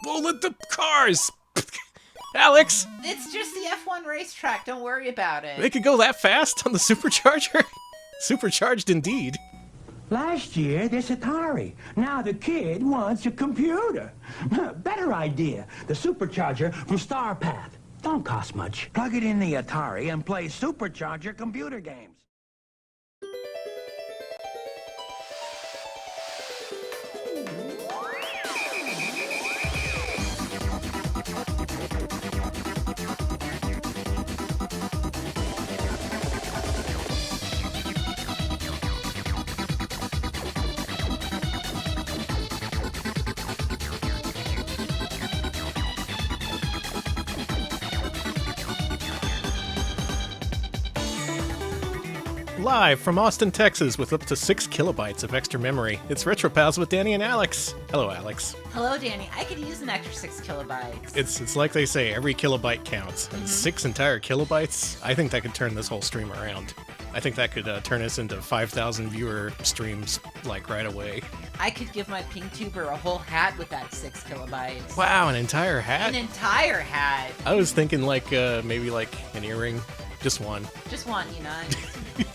We'll let the cars! Alex! It's just the F1 racetrack. Don't worry about They it. could go that fast on the Supercharger? Supercharged indeed. Last year, this Atari. Now the kid wants a computer. Better idea. The Supercharger from Starpath. Don't cost much. Plug it in the Atari and play Supercharger computer games. Live from Austin, Texas, with up to 6 kilobytes of extra memory, it's Retro Pals with Danny and Alex. Hello, Alex. Hello, Danny. I could use an extra 6 kilobytes. It's like they say, every kilobyte counts. And 6 entire kilobytes, I think that could turn this whole stream around. I think that could turn us into 5,000 viewer streams, like, right away. I could give my ping tuber a whole hat with that 6 kilobytes. Wow, an entire hat? An entire hat. I was thinking, like, maybe, like, an earring. Just one. Just one, you know.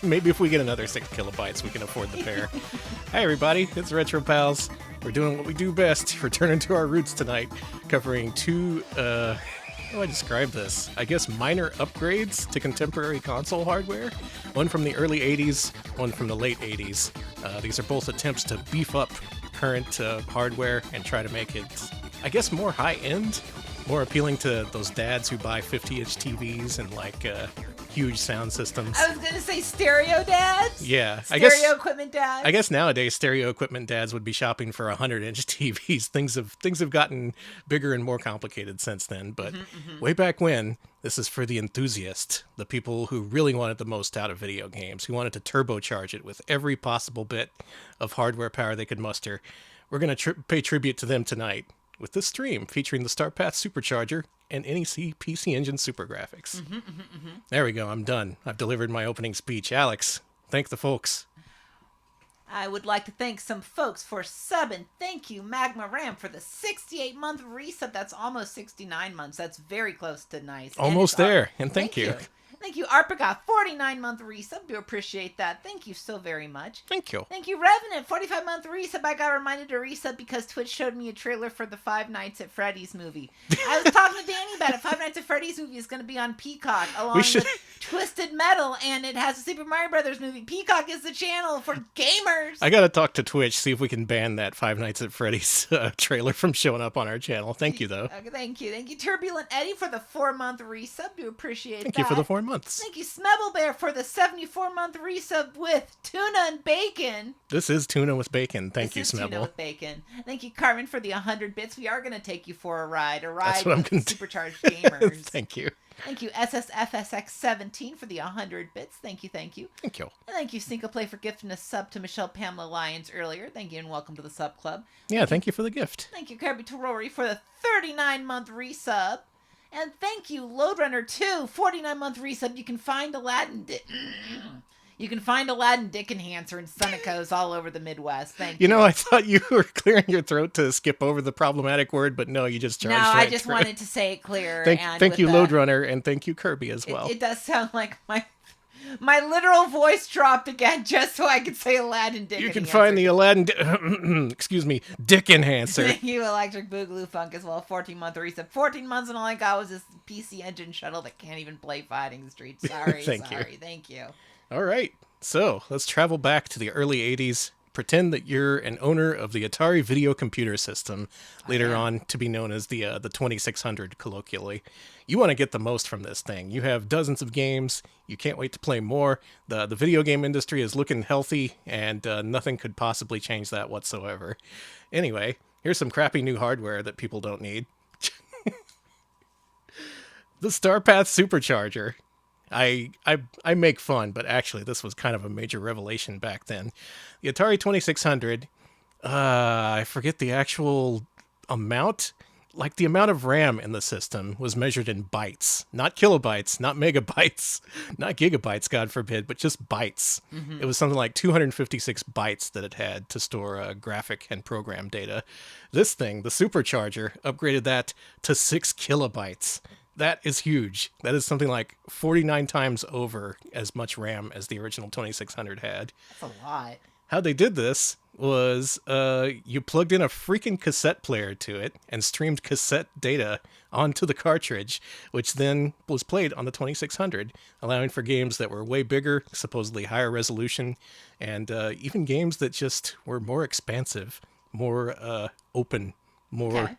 Maybe if we get another 6 kilobytes, we can afford the pair. Hi, everybody. It's Retro Pals. We're doing what we do best, returning to our roots tonight, covering two, how do I describe this? I guess minor upgrades to contemporary console hardware. One from the early 80s, one from the late 80s. These are both attempts to beef up current hardware and try to make it, I guess, more high-end, more appealing to those dads who buy 50-inch TVs and, like, huge sound systems. I was gonna say stereo dads. Yeah, Stereo equipment dads. I guess nowadays stereo equipment dads would be shopping for 100-inch TVs. Things have gotten bigger and more complicated since then. But way back when, this is for the enthusiast, the people who really wanted the most out of video games, who wanted to turbocharge it with every possible bit of hardware power they could muster. We're gonna pay tribute to them tonight with this stream featuring the Starpath Supercharger and NEC PC Engine Super Graphics. There we go, I'm done. I've delivered my opening speech. Alex, thank the folks. I would like to thank some folks for subbing. Thank you, Magma Ram, for the 68-month resub. That's almost 69 months. That's very close to nice. Almost there, and thank you. Thank you, Arpagot, 49-month resub. Do appreciate that. Thank you so very much. Thank you. Thank you, Revenant, 45-month resub. I got reminded to resub because Twitch showed me a trailer for the Five Nights at Freddy's movie. I was talking to Danny about it. Five Nights at Freddy's movie is going to be on Peacock along with Twisted Metal, and it has a Super Mario Brothers movie. Peacock is the channel for gamers. I gotta talk to Twitch, see if we can ban that Five Nights at Freddy's trailer from showing up on our channel. Thank you, though. Okay, thank you. Thank you, Turbulent Eddie, for the 4-month resub. Do appreciate that. Thank you for the 4 months. Thank you, Smebble Bear, for the 74-month resub with tuna and bacon. This is tuna with bacon. Thank you, Smebble. Tuna with bacon. Thank you, Carmen, for the 100 bits. We are going to take you for a ride. That's what I'm with gonna do. Supercharged Gamers. Thank you. Thank you, SSFSX17, for the 100 bits. Thank you, thank you. Thank you. And thank you, Single-Play, for gifting a sub to Michelle Pamela Lyons earlier. Thank you, and welcome to the sub club. Yeah, thank you for the gift. Thank you, Kirby Terori, for the 39-month resub. And thank you, Loadrunner2, 49-month resub. You can find Aladdin Dick Enhancer and Sunicos all over the Midwest. Thank you. You know, I thought you were clearing your throat to skip over the problematic word, but no, you just charged No, right I just through. wanted to say it clear. Thank you, Loadrunner, and thank you, Kirby, as well. It does sound like my literal voice dropped again just so I could say Aladdin Dick You Enhancer. can find the Aladdin, Dick Enhancer. Thank you, Electric Boogaloo Funk, as well. 14-month resub. 14 months, and all I got was this PC Engine shuttle that can't even play Fighting Street. Sorry, Thank you. Thank you. All right, so let's travel back to the early 80s. Pretend that you're an owner of the Atari video computer system, later on to be known as the 2600 colloquially. You want to get the most from this thing. You have dozens of games. You can't wait to play more. The video game industry is looking healthy, and nothing could possibly change that whatsoever. Anyway, here's some crappy new hardware that people don't need. The Starpath Supercharger. I make fun, but actually this was kind of a major revelation back then. The Atari 2600, I forget the actual amount, like the amount of RAM in the system was measured in bytes, not kilobytes, not megabytes, not gigabytes, God forbid, but just bytes. It was something like 256 bytes that it had to store graphic and program data. This thing, the Supercharger, upgraded that to 6 kilobytes. That is huge. That is something like 49 times over as much RAM as the original 2600 had. That's a lot. How they did this was you plugged in a freaking cassette player to it and streamed cassette data onto the cartridge, which then was played on the 2600, allowing for games that were way bigger, supposedly higher resolution, and even games that just were more expansive, more open, more,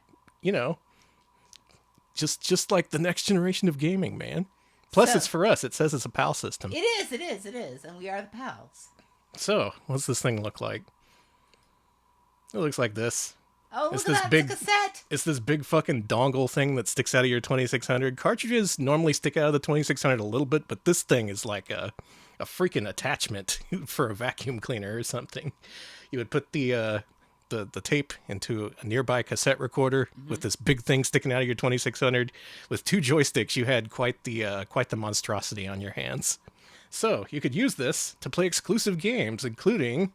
just like the next generation of gaming, man. Plus, it's for us. It says it's a PAL system. It is, and we are the pals. So, what's this thing look like? It looks like this. Oh, look at that, it's a cassette. It's this big fucking dongle thing that sticks out of your 2600. Cartridges normally stick out of the 2600 a little bit, but this thing is like a freaking attachment for a vacuum cleaner or something. You would put the tape into a nearby cassette recorder with this big thing sticking out of your 2600. With 2 joysticks, you had quite the monstrosity on your hands. So, you could use this to play exclusive games, including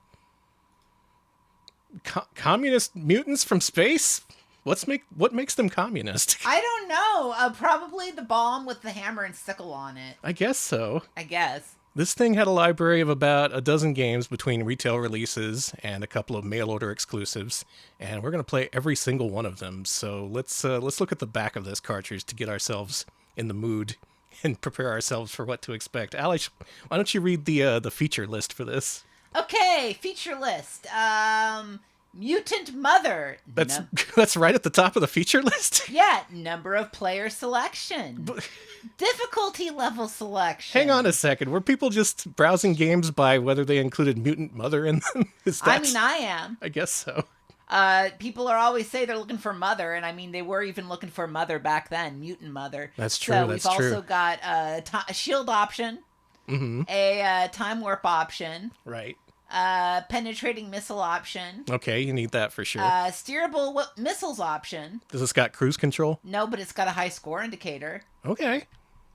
communist mutants from space? What makes them communist? I don't know. Probably the bomb with the hammer and sickle on it. I guess so. I guess. This thing had a library of about a dozen games between retail releases and a couple of mail-order exclusives, and we're going to play every single one of them. So let's look at the back of this cartridge to get ourselves in the mood and prepare ourselves for what to expect. Alex, why don't you read the feature list for this? Okay, feature list. Mutant Mother. That's right at the top of the feature list? Yeah, number of player selection. Difficulty level selection. Hang on a second. Were people just browsing games by whether they included Mutant Mother in them? I am. I guess so. People always say they're looking for Mother, and I mean, they were even looking for Mother back then, Mutant Mother. That's true, So we've also got a shield option, a time warp option. Right. Penetrating missile option. Okay, you need that for sure. Steerable missiles option. Does this got cruise control? No, but it's got a high score indicator. Okay.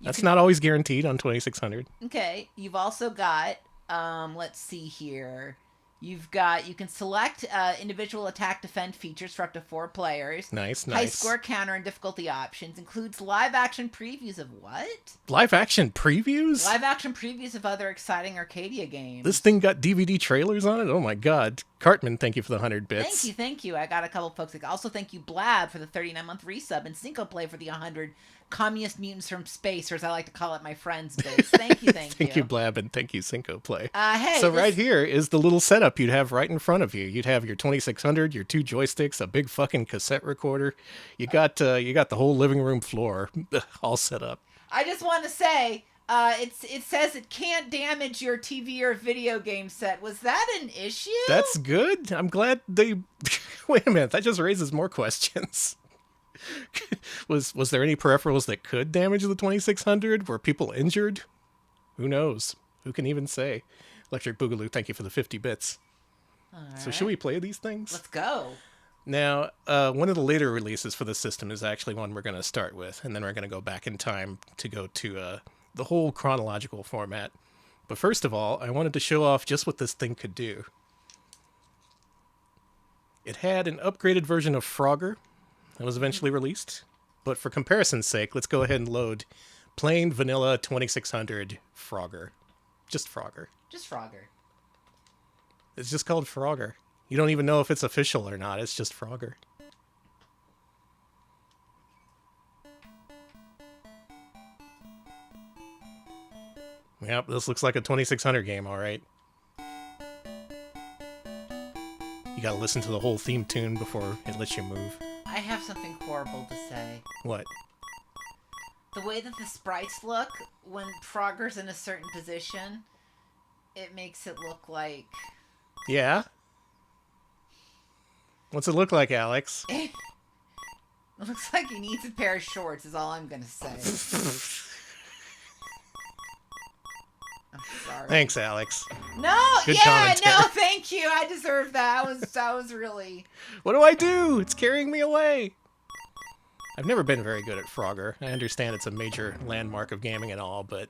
That's not always guaranteed on 2600. Okay. You've also got, let's see here. You can select individual attack defend features for up to 4 players. Nice. High score counter and difficulty options. Includes live action previews of what? Live action previews? Live action previews of other exciting Arcadia games. This thing got DVD trailers on it? Oh my god. Cartman, thank you for the 100 bits. Thank you. I got a couple folks. Also, thank you, Blab, for the 39-month resub, and Cinco Play for the 100 communist mutants from space, or as I like to call it, my friends bits. Thank you. Thank you, Blab, and thank you, Cinco Play. Hey, right here is the little setup you'd have right in front of you. You'd have your 2600, your 2 joysticks, a big fucking cassette recorder. You got the whole living room floor all set up. I just want to say, it says it can't damage your TV or video game set. Was that an issue? That's good. I'm glad they... Wait a minute, that just raises more questions. Was there any peripherals that could damage the 2600? Were people injured? Who knows? Who can even say? Electric Boogaloo, thank you for the 50 bits. All So right. should we play these things? Let's go. Now, one of the later releases for the system is actually one we're going to start with, and then we're going to go back in time to go to the whole chronological format. But first of all, I wanted to show off just what this thing could do. It had an upgraded version of Frogger that was eventually released. But for comparison's sake, let's go ahead and load plain vanilla 2600 Frogger. Just Frogger. Just Frogger. It's just called Frogger. You don't even know if it's official or not. It's just Frogger. Yep, this looks like a 2600 game, all right. You gotta listen to the whole theme tune before it lets you move. I have something horrible to say. What? The way that the sprites look when Frogger's in a certain position, it makes it look like... Yeah? What's it look like, Alex? It looks like he needs a pair of shorts, is all I'm gonna say. I'm sorry. Thanks, Alex. No, Good yeah, commentary. no, thank you. I deserve that. I was really... What do I do? It's carrying me away. I've never been very good at Frogger. I understand it's a major landmark of gaming and all, but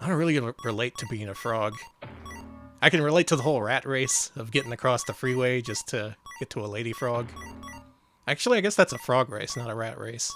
I don't really relate to being a frog. I can relate to the whole rat race of getting across the freeway just to get to a lady frog. Actually, I guess that's a frog race, not a rat race.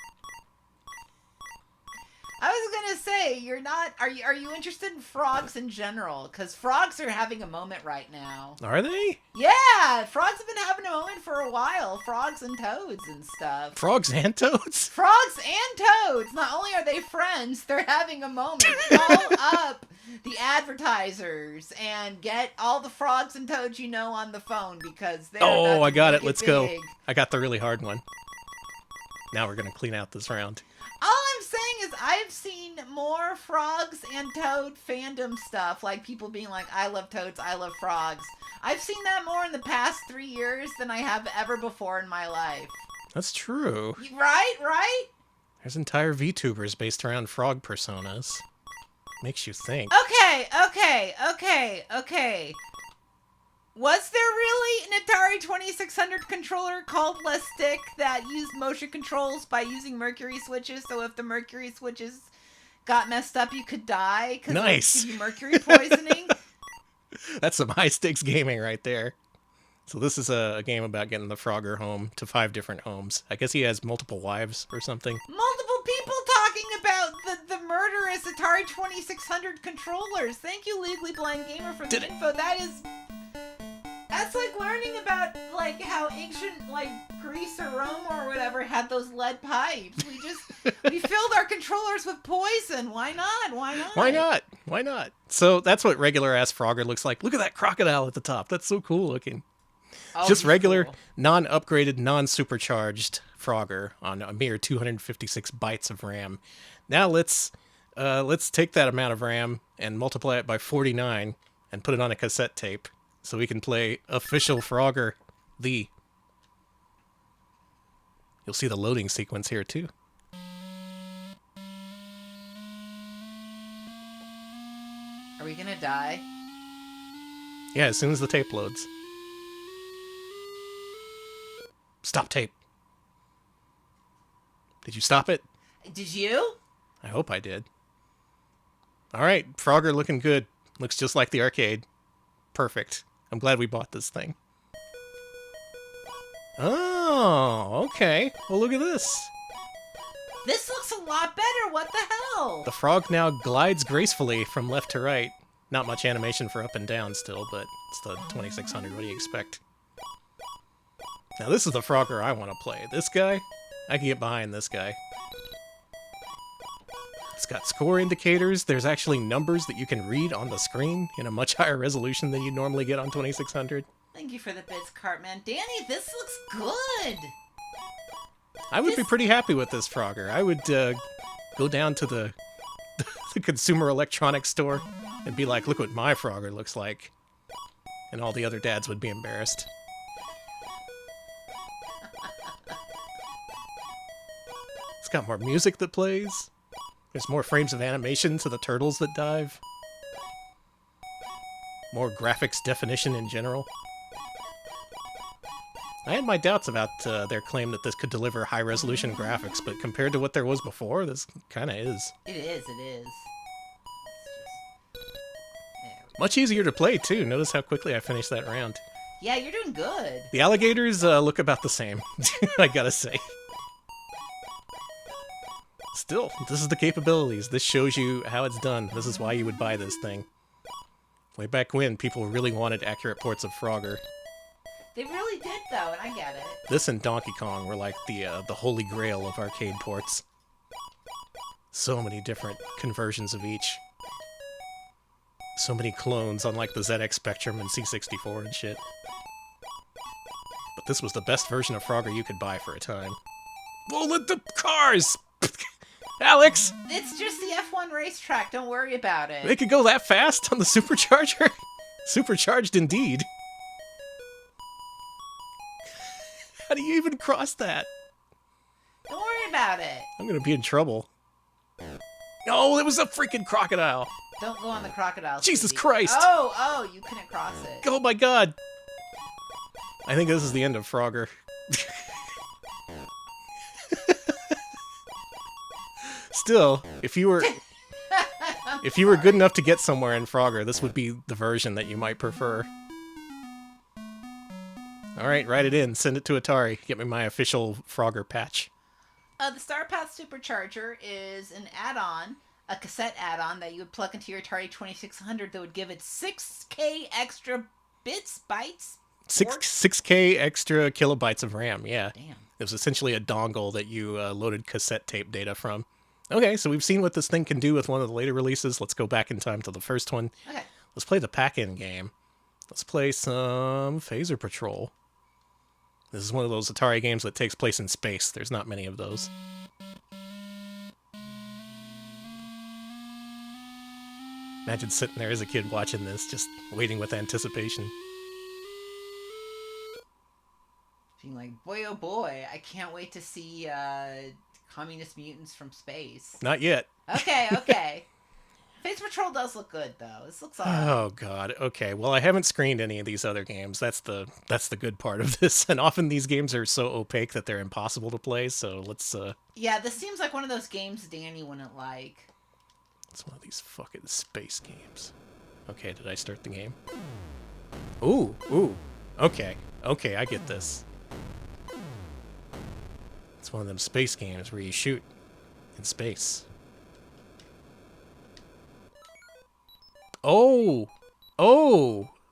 I was gonna say, you're not. Are you interested in frogs in general? Because frogs are having a moment right now. Are they? Yeah, frogs have been having a moment for a while. Frogs and toads and stuff. Frogs and toads? Frogs and toads. Not only are they friends, they're having a moment. Call up the advertisers and get all the frogs and toads you know on the phone because they're. Oh, I got it. Let's big. go. I got the really hard one. Now we're gonna clean out this round. All I'm saying is I've seen more frogs and toad fandom stuff, like people being like, I love toads, I love frogs. I've seen that more in the past 3 years than I have ever before in my life. That's true. Right? There's entire VTubers based around frog personas. Makes you think. Okay. Was there really an Atari 2600 controller called Less Stick that used motion controls by using mercury switches? So if the mercury switches got messed up, you could die because nice. it would give you mercury poisoning. That's some high stakes gaming right there. So this is a game about getting the Frogger home to 5 different homes. I guess he has multiple wives or something. Multiple people talking about the murderous Atari 2600 controllers. Thank you, Legally Blind Gamer, for the info. That's like learning about like how ancient like Greece or Rome or whatever had those lead pipes. We filled our controllers with poison. Why not? So that's what regular ass Frogger looks like. Look at that crocodile at the top. That's so cool looking. Oh, Just regular, cool. non-upgraded, non-supercharged Frogger on a mere 256 bytes of RAM. Now let's take that amount of RAM and multiply it by 49 and put it on a cassette tape. So we can play official Frogger, You'll see the loading sequence here, too. Are we gonna die? Yeah, as soon as the tape loads. Stop tape. Did you stop it? Did you? I hope I did. Alright, Frogger looking good. Looks just like the arcade. Perfect. I'm glad we bought this thing. Oh, okay. Well, look at this. This looks a lot better. What the hell? The frog now glides gracefully from left to right. Not much animation for up and down still, but it's the 2600. What do you expect? Now, this is the Frogger I want to play. This guy, I can get behind this guy. It's got score indicators. There's actually numbers that you can read on the screen in a much higher resolution than you normally get on 2600. Thank you for the bits, Cartman. Danny, this looks good. I would be pretty happy with this Frogger. I would go down to the consumer electronics store and be like, look what my Frogger looks like. And all the other dads would be embarrassed. It's got more music that plays. There's more frames of animation to the turtles that dive. More graphics definition in general. I had my doubts about their claim that this could deliver high-resolution graphics, but compared to what there was before, this kind of is. It is. Much easier to play, too. Notice how quickly I finished that round. Yeah, you're doing good. The alligators look about the same, I gotta say. Still, this is the capabilities. This shows you how it's done. This is why you would buy this thing. Way back when, people really wanted accurate ports of Frogger. They really did, though, and I get it. This and Donkey Kong were like the holy grail of arcade ports. So many different conversions of each. So many clones, unlike the ZX Spectrum and C64 and shit. But this was the best version of Frogger you could buy for a time. Oh, let the cars! Alex! It's just the F1 racetrack, don't worry about it. They could go that fast on the Supercharger? Supercharged indeed. How do you even cross that? Don't worry about it. I'm gonna be in trouble. No, it was a freaking crocodile. Don't go on the crocodile. Jesus Susie. Christ. Oh, you couldn't cross it. Oh my god. I think this is the end of Frogger. Still, if you were good enough to get somewhere in Frogger, this would be the version that you might prefer. Alright, write it in. Send it to Atari. Get me my official Frogger patch. The Starpath Supercharger is an add-on, a cassette add-on that you would plug into your Atari 2600 that would give it 6K extra bytes? 6K extra kilobytes of RAM, yeah. Damn. It was essentially a dongle that you loaded cassette tape data from. Okay, so we've seen what this thing can do with one of the later releases. Let's go back in time to the first one. Okay. Let's play the pack-in game. Let's play some Phaser Patrol. This is one of those Atari games that takes place in space. There's not many of those. Imagine sitting there as a kid watching this, just waiting with anticipation. Being like, boy oh boy, I can't wait to see Communist Mutants from space. Not yet. Okay. Phaser Patrol does look good, though. This looks alright. Oh, God. Okay, well, I haven't screened any of these other games. That's the good part of this. And often these games are so opaque that they're impossible to play, so let's... Yeah, this seems like one of those games Danny wouldn't like. It's one of these fucking space games. Okay, did I start the game? Ooh. Okay, I get this. It's one of them space games where you shoot in space. Oh,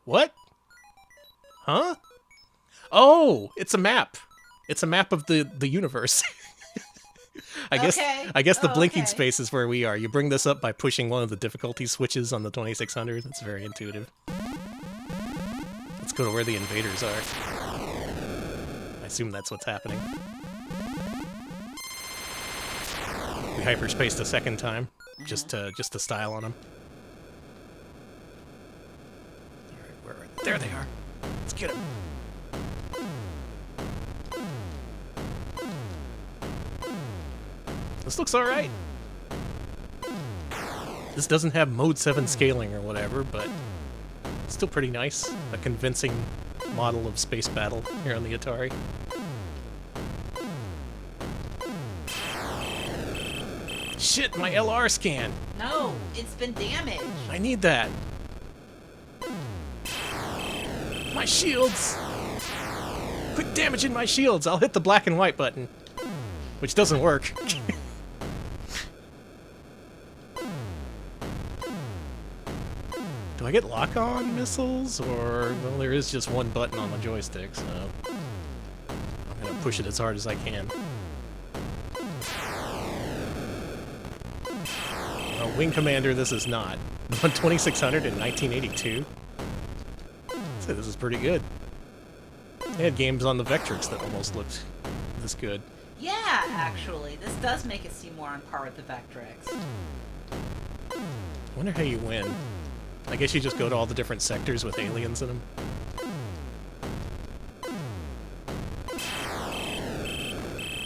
what? Huh? Oh, it's a map. It's a map of the universe. I guess the blinking space is where we are. You bring this up by pushing one of the difficulty switches on the 2600. That's very intuitive. Let's go to where the invaders are. I assume that's what's happening. We hyperspaced a second time, just to style on them. There they are. Let's get them. This looks alright. This doesn't have Mode 7 scaling or whatever, but it's still pretty nice. A convincing model of space battle here on the Atari. Shit, my LR scan! No, it's been damaged. I need that. My shields! Quit damaging my shields! I'll hit the black and white button. Which doesn't work. Do I get lock-on missiles? Or, well, there is just one button on the joystick, so... I'm gonna push it as hard as I can. Wing Commander, this is not. On 2600 in 1982? I'd say this is pretty good. They had games on the Vectrix that almost looked this good. Yeah, actually. This does make it seem more on par with the Vectrix. I wonder how you win. I guess you just go to all the different sectors with aliens in them.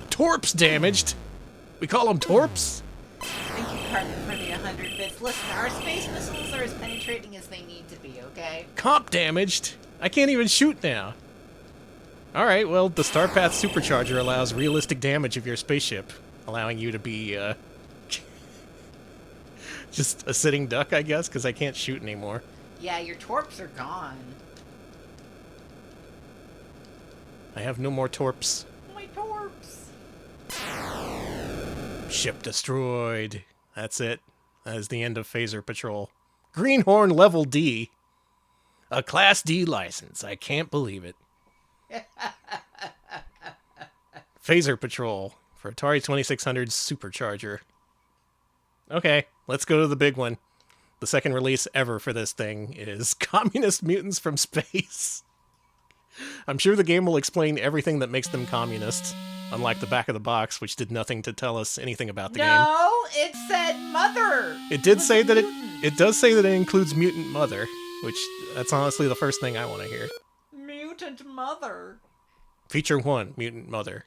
Torps damaged! We call them torps? Thank you, Cartman, for the 100 bits. Listen, our space missiles are as penetrating as they need to be, okay? Comp damaged! I can't even shoot now. Alright, well, the Starpath Supercharger allows realistic damage of your spaceship, allowing you to be, just a sitting duck, I guess, because I can't shoot anymore. Yeah, your torps are gone. I have no more torps. My torps! Ship destroyed. That's it. That is the end of Phaser Patrol. Greenhorn Level D. A Class D license. I can't believe it. Phaser Patrol for Atari 2600 Supercharger. Okay, let's go to the big one. The second release ever for this thing is Communist Mutants from Space. I'm sure the game will explain everything that makes them communists, unlike the back of the box, which did nothing to tell us anything about the game. No, it said mother. It did say that it does say that it includes Mutant Mother, which that's honestly the first thing I want to hear. Mutant Mother. Feature 1, Mutant Mother.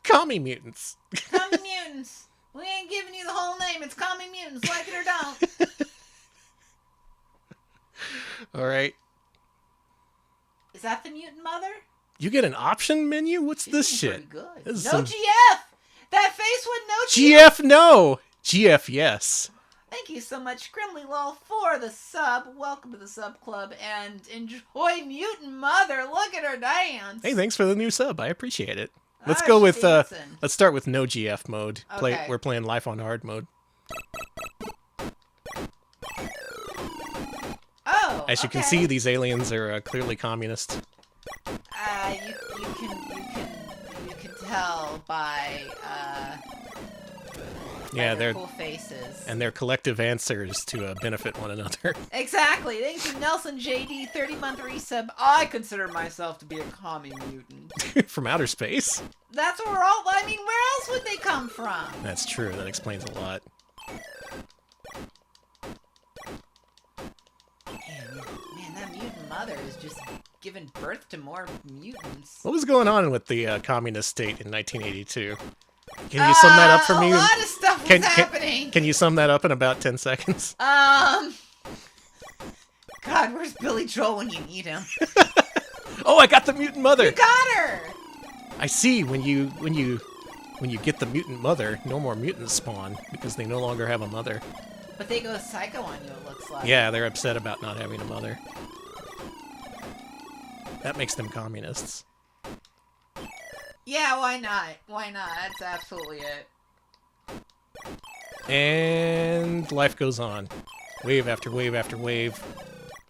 Commie Mutants. Commie Mutants. We ain't giving you the whole name. It's Commie Mutants, like it or don't. Alright. Is that the Mutant Mother? You get an option menu? What's this shit? Pretty good. This is No some... GF! That face would know GF, no! GF, yes. Thank you so much, Grimly for the sub. Welcome to the sub club, and enjoy Mutant Mother. Look at her dance. Hey, thanks for the new sub. I appreciate it. Let's Ah, go she's with, dancing. let's start with no GF mode. Okay. We're playing Life on Hard mode. Oh, As you can see, these aliens are clearly communist. You can tell by Yeah, their they're cool faces. and their collective answers to benefit one another. Exactly. Thank you, Nelson JD, 30-month resub. I consider myself to be a commie mutant. From outer space? That's where all. I mean, where else would they come from? That's true. That explains a lot. Man, that mutant mother is just giving birth to more mutants. What was going on with the communist state in 1982? Can you sum that up for me? A lot of stuff was happening. Can you sum that up in about 10 seconds? God, where's Billy Joel when you need him? Oh, I got the mutant mother. You got her. I see. When you get the mutant mother, no more mutants spawn because they no longer have a mother. But they go psycho on you, it looks like. Yeah, they're upset about not having a mother. That makes them communists. Yeah, why not? Why not? That's absolutely it. And life goes on. Wave after wave after wave.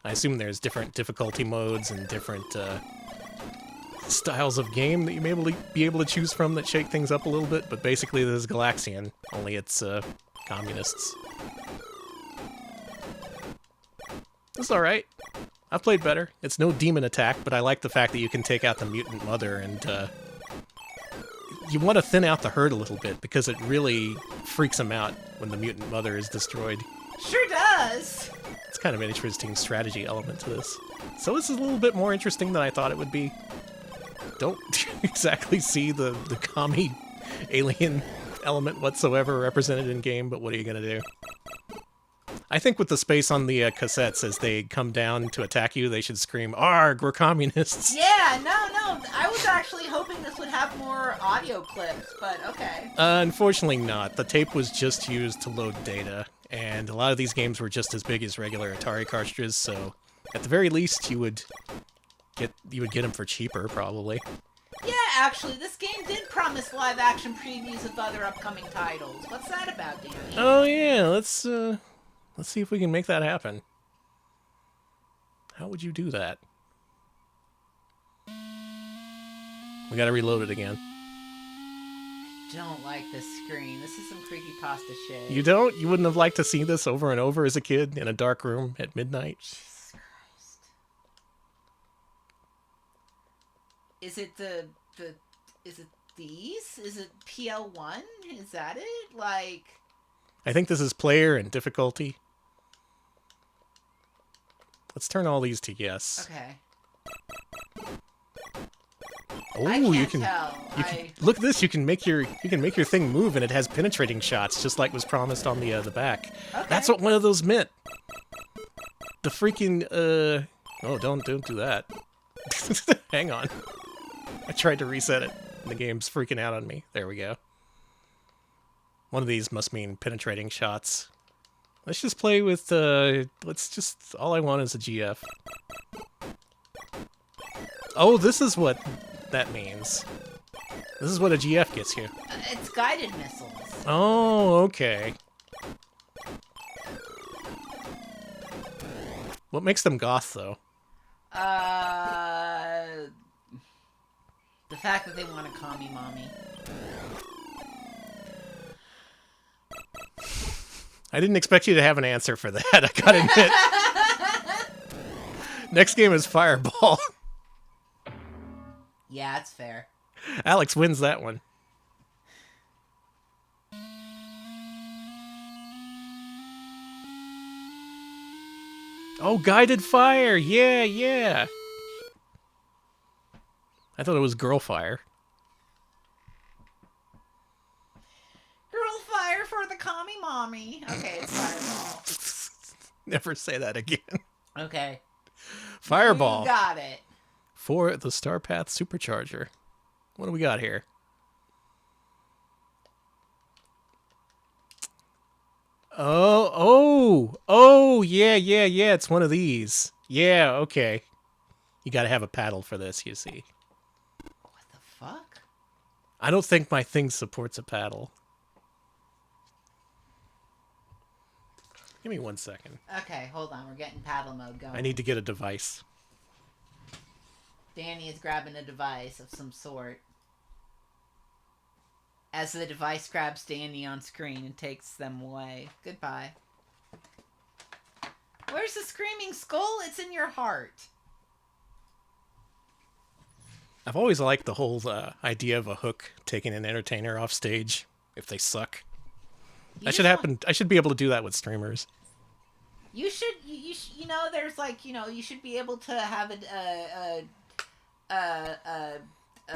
I assume there's different difficulty modes and different styles of game that you may be able to choose from that shake things up a little bit, but basically this is Galaxian, only it's communists. It's alright. I've played better. It's no demon attack, but I like the fact that you can take out the mutant mother and you want to thin out the herd a little bit because it really freaks them out when the mutant mother is destroyed. Sure does. It's kind of an interesting strategy element to this. So this is a little bit more interesting than I thought it would be. Don't exactly see the commie alien element whatsoever represented in game, but what are you going to do? I think with the space on the cassettes, as they come down to attack you, they should scream, "Arg, we're communists!" Yeah, no. I was actually hoping this would have more audio clips, but okay. Unfortunately not. The tape was just used to load data, and a lot of these games were just as big as regular Atari cartridges, so at the very least you would get them for cheaper, probably. Yeah, actually, this game did promise live-action previews of other upcoming titles. What's that about, Danny? Oh yeah, let's see if we can make that happen. How would you do that? We gotta reload it again. Don't like this screen. This is some creepypasta shit. You don't? You wouldn't have liked to see this over and over as a kid in a dark room at midnight? Jesus Christ. Is it is it these? Is it PL1? Is that it? Like... I think this is player and difficulty. Let's turn all these to yes. Okay. Oh, I can't you can tell. look at this. You can make your thing move, and it has penetrating shots, just like was promised on the back. Okay. That's what one of those meant. The freaking oh, don't do that. Hang on. I tried to reset it, and the game's freaking out on me. There we go. One of these must mean penetrating shots. Let's just play with all I want is a GF. Oh, this is what that means. This is what a GF gets you. It's guided missiles. Oh, okay. What makes them goth, though? The fact that they want a commie mommy. I didn't expect you to have an answer for that, I gotta admit. Next game is Fireball. Yeah, that's fair. Alex wins that one. Oh, guided fire! Yeah, yeah! I thought it was girl fire. Girl fire for the commie mommy. Okay, it's Fireball. Never say that again. Okay. Fireball. You got it. For the Starpath Supercharger. What do we got here? Oh, yeah, it's one of these. Yeah, okay. You gotta have a paddle for this, you see. What the fuck? I don't think my thing supports a paddle. Give me 1 second. Okay, hold on. We're getting paddle mode going. I need to get a device. Danny is grabbing a device of some sort. As the device grabs Danny on screen and takes them away. Goodbye. Where's the screaming skull? It's in your heart. I've always liked the whole idea of a hook taking an entertainer off stage if they suck. That should happen. I should be able to do that with streamers. You should, you know, there's like, you know, you should be able to have a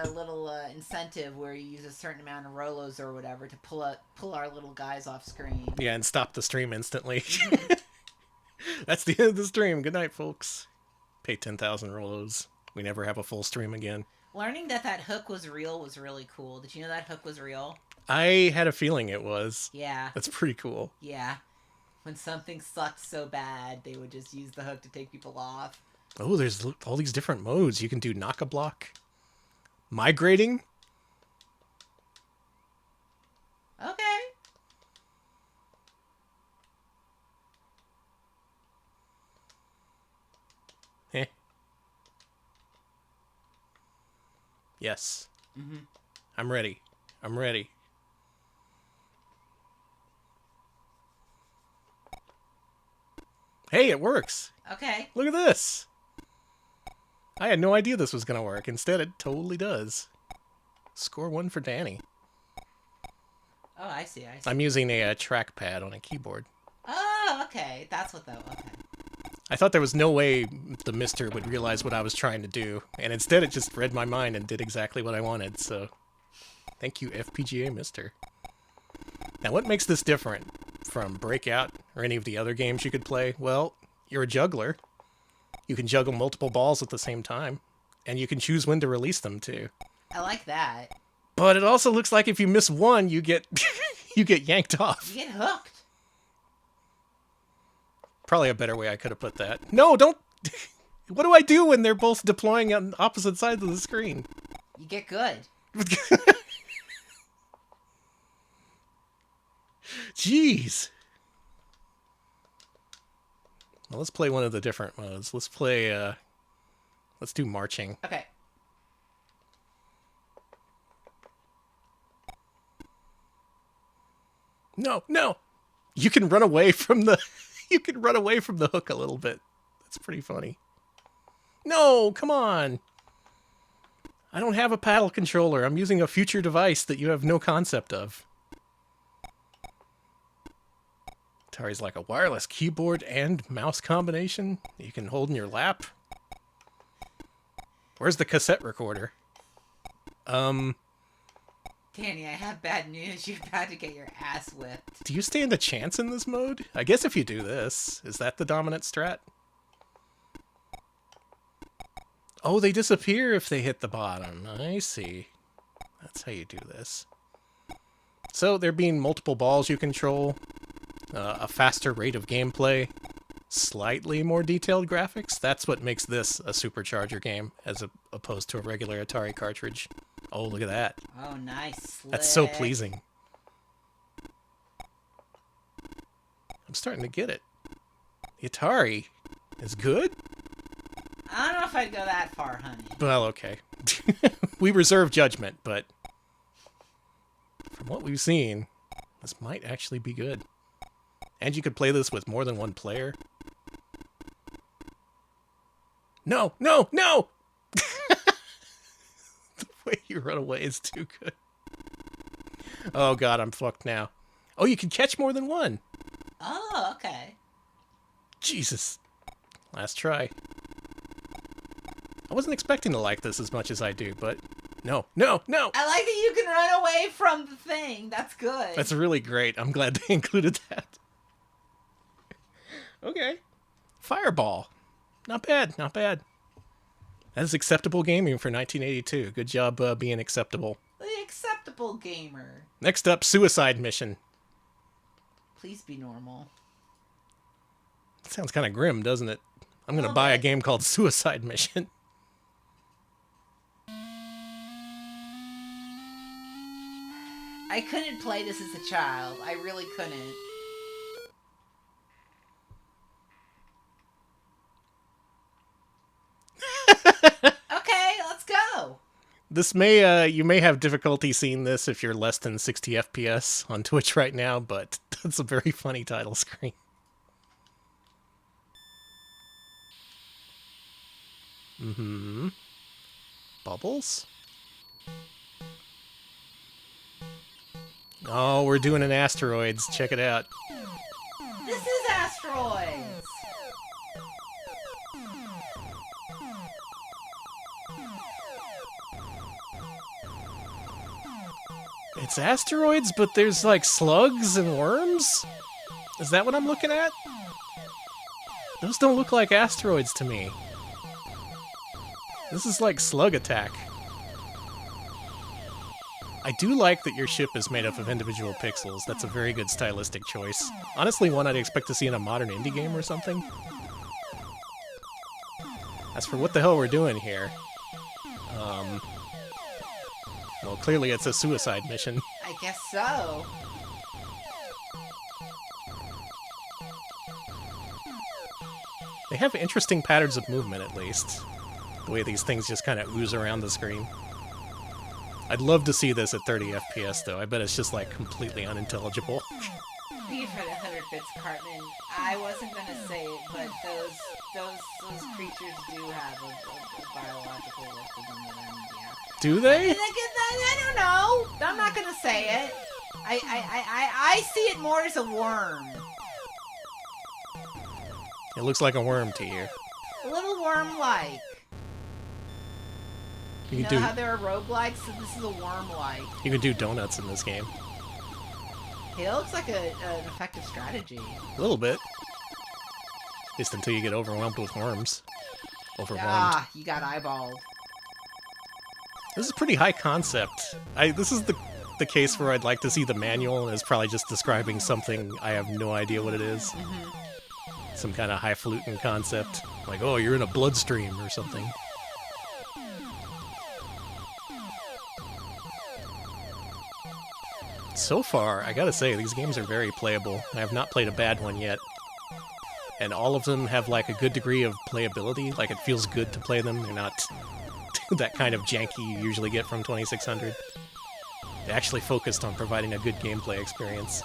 little incentive where you use a certain amount of Rolos or whatever to pull our little guys off screen. Yeah, and stop the stream instantly. That's the end of the stream. Good night, folks. Pay 10,000 Rolos. We never have a full stream again. Learning that hook was real was really cool. Did you know that hook was real? I had a feeling it was. Yeah. That's pretty cool. Yeah. When something sucked so bad, they would just use the hook to take people off. Oh, there's all these different modes. You can do knock-a-block. Migrating. Okay. Eh. Yes. Mm-hmm. I'm ready. I'm ready. Hey, it works. Okay. Look at this. I had no idea this was going to work. Instead, it totally does. Score 1 for Danny. Oh, I see. I'm using a trackpad on a keyboard. Oh, okay. That's what that. Okay. I thought there was no way the Mister would realize what I was trying to do, and instead it just read my mind and did exactly what I wanted, so thank you, FPGA Mister. Now, what makes this different from Breakout or any of the other games you could play? Well, you're a juggler. You can juggle multiple balls at the same time, and you can choose when to release them, too. I like that. But it also looks like if you miss one, you get you get yanked off. You get hooked. Probably a better way I could have put that. No, don't... What do I do when they're both deploying on opposite sides of the screen? You get good. Jeez. Well, let's play one of the different modes. Let's play, let's do marching. Okay. No, no! You can run away from the... You can run away from the hook a little bit. That's pretty funny. No, come on! I don't have a paddle controller. I'm using a future device that you have no concept of. Atari's like a wireless keyboard and mouse combination you can hold in your lap. Where's the cassette recorder? Danny, I have bad news. You're about to get your ass whipped. Do you stand a chance in this mode? I guess if you do this. Is that the dominant strat? Oh, they disappear if they hit the bottom. I see. That's how you do this. So, there being multiple balls you control, a faster rate of gameplay, slightly more detailed graphics, that's what makes this a Supercharger game, as opposed to a regular Atari cartridge. Oh, look at that. Oh, nice. Slick. That's so pleasing. I'm starting to get it. The Atari is good? I don't know if I'd go that far, honey. Well, okay. We reserve judgment, but from what we've seen, this might actually be good. And you could play this with more than one player. No, no, no! The way you run away is too good. Oh god, I'm fucked now. Oh, you can catch more than one. Oh, okay. Jesus. Last try. I wasn't expecting to like this as much as I do, but no, no, no! I like that you can run away from the thing. That's good. That's really great. I'm glad they included that. Okay. Fireball. Not bad, not bad. That is acceptable gaming for 1982. Good job being acceptable. The acceptable gamer. Next up, Suicide Mission. Please be normal. Sounds kind of grim, doesn't it? I'm going to buy a game called Suicide Mission. I couldn't play this as a child. I really couldn't. Okay, let's go. This may, you may have difficulty seeing this if you're less than 60 FPS on Twitch right now, but that's a very funny title screen. Mm-hmm. Bubbles? Oh, we're doing an asteroids. Check it out. This is asteroids. It's asteroids, but there's like slugs and worms? Is that what I'm looking at? Those don't look like asteroids to me. This is like slug attack. I do like that your ship is made up of individual pixels. That's a very good stylistic choice. Honestly, one I'd expect to see in a modern indie game or something. As for what the hell we're doing here, well, clearly it's a suicide mission. I guess so. They have interesting patterns of movement, at least. The way these things just kind of ooze around the screen. I'd love to see this at 30 FPS, though. I bet it's just, like, completely unintelligible. Thank you for the 100 bits, Cartman. I wasn't gonna say it, but those creatures do have a biological look to them, yeah. Do they? I don't know. I'm not gonna say it. I see it more as a worm. It looks like a worm to you. A little worm-like. You know how there are roguelikes? So this is a worm-like. You can do donuts in this game. Hey, it looks like an effective strategy. A little bit. At least until you get overwhelmed with worms. Overwhelmed. Ah, you got eyeballed. This is pretty high concept. This is the case where I'd like to see the manual, and it's probably just describing something I have no idea what it is. Mm-hmm. Some kind of highfalutin concept. Like, oh, you're in a bloodstream or something. So far, I gotta say, these games are very playable. I have not played a bad one yet. And all of them have, like, a good degree of playability. Like, it feels good to play them. They're not that kind of janky you usually get from 2600. They actually focused on providing a good gameplay experience.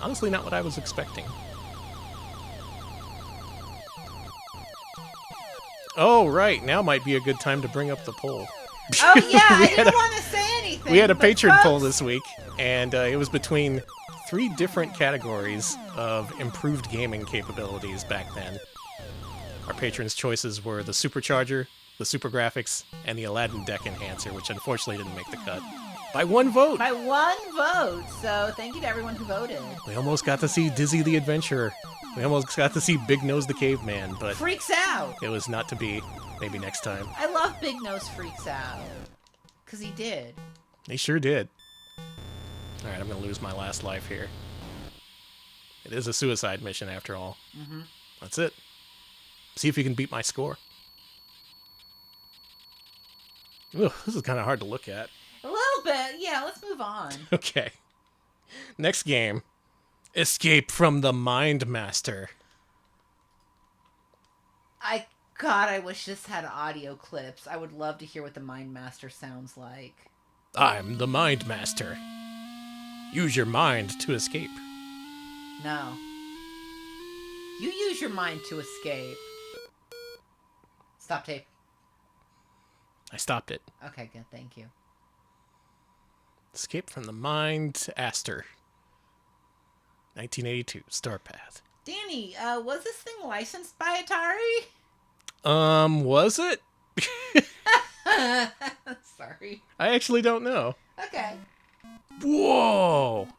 Honestly, not what I was expecting. Oh, right. Now might be a good time to bring up the poll. Oh, yeah, I didn't want to say anything. We had a Patreon poll this week, and it was between 3 different categories of improved gaming capabilities back then. Our patrons' choices were the Supercharger, the Super Graphics, and the Aladdin Deck Enhancer, which unfortunately didn't make the cut. By 1 vote! By 1 vote! So thank you to everyone who voted. We almost got to see Dizzy the Adventurer. We almost got to see Big Nose the Caveman, but... Freaks Out! It was not to be. Maybe next time. I love Big Nose Freaks Out. Because he did. He sure did. Alright, I'm gonna lose my last life here. It is a suicide mission, after all. Mm-hmm. That's it. See if you can beat my score. Ugh, this is kind of hard to look at. A little bit. Yeah, let's move on. Okay. Next game. Escape from the Mindmaster. God, I wish this had audio clips. I would love to hear what the Mindmaster sounds like. I'm the Mindmaster. Use your mind to escape. No. You use your mind to escape. Stop tape. I stopped it. Okay, good. Thank you. Escape from the Mindmaster. 1982, Starpath. Danny, was this thing licensed by Atari? Was it? Sorry. I actually don't know. Okay. Whoa!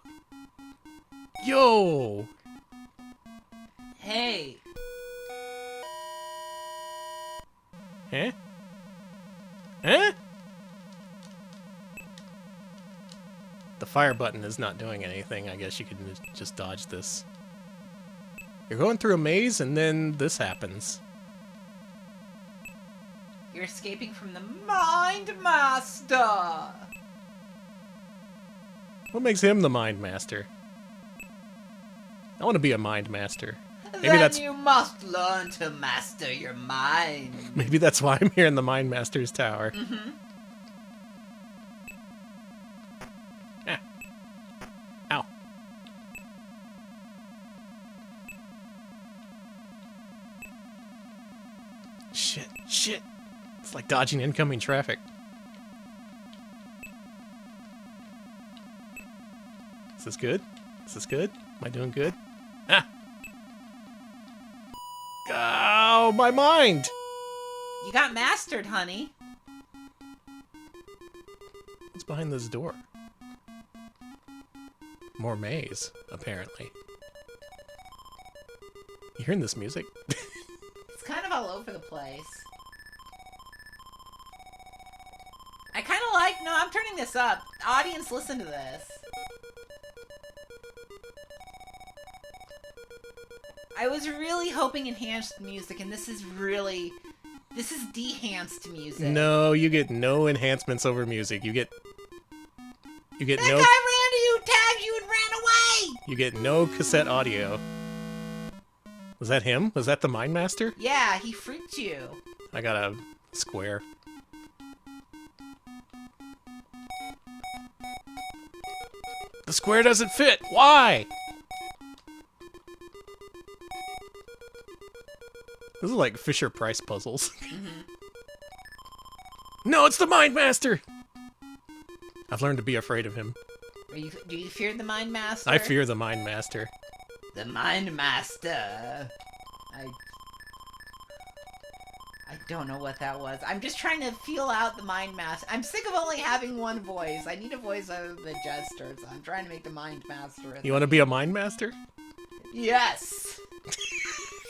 Yo! Hey. Huh? Huh? The fire button is not doing anything. I guess you can just dodge this. You're going through a maze, and then this happens. You're escaping from the Mindmaster! What makes him the Mindmaster? I want to be a Mindmaster. Then you must learn to master your mind. Maybe that's why I'm here in the Mindmaster's tower. Mm-hmm. Ah. Ow. Shit, shit. It's like dodging incoming traffic. Is this good? Is this good? Am I doing good? Ah! Oh, my mind! You got mastered, honey. What's behind this door? More maze, apparently. You hearing this music? It's kind of all over the place. I kind of like... No, I'm turning this up. Audience, listen to this. I was really hoping enhanced music, and this is really... This is de-hanced music. No, you get no enhancements over music. You get That guy ran to you, tagged you, and ran away! You get no cassette audio. Was that him? Was that the Mindmaster? Yeah, he freaked you. I got a square. The square doesn't fit. Why? This is like Fisher-Price puzzles. Mm-hmm. No, it's the Mindmaster! I've learned to be afraid of him. Do you fear the Mindmaster? I fear the Mindmaster. The Mindmaster. I don't know what that was. I'm just trying to feel out the Mindmaster. I'm sick of only having one voice. I need a voice other than Jester, so I'm trying to make the Mindmaster. You want to be a Mindmaster? Yes!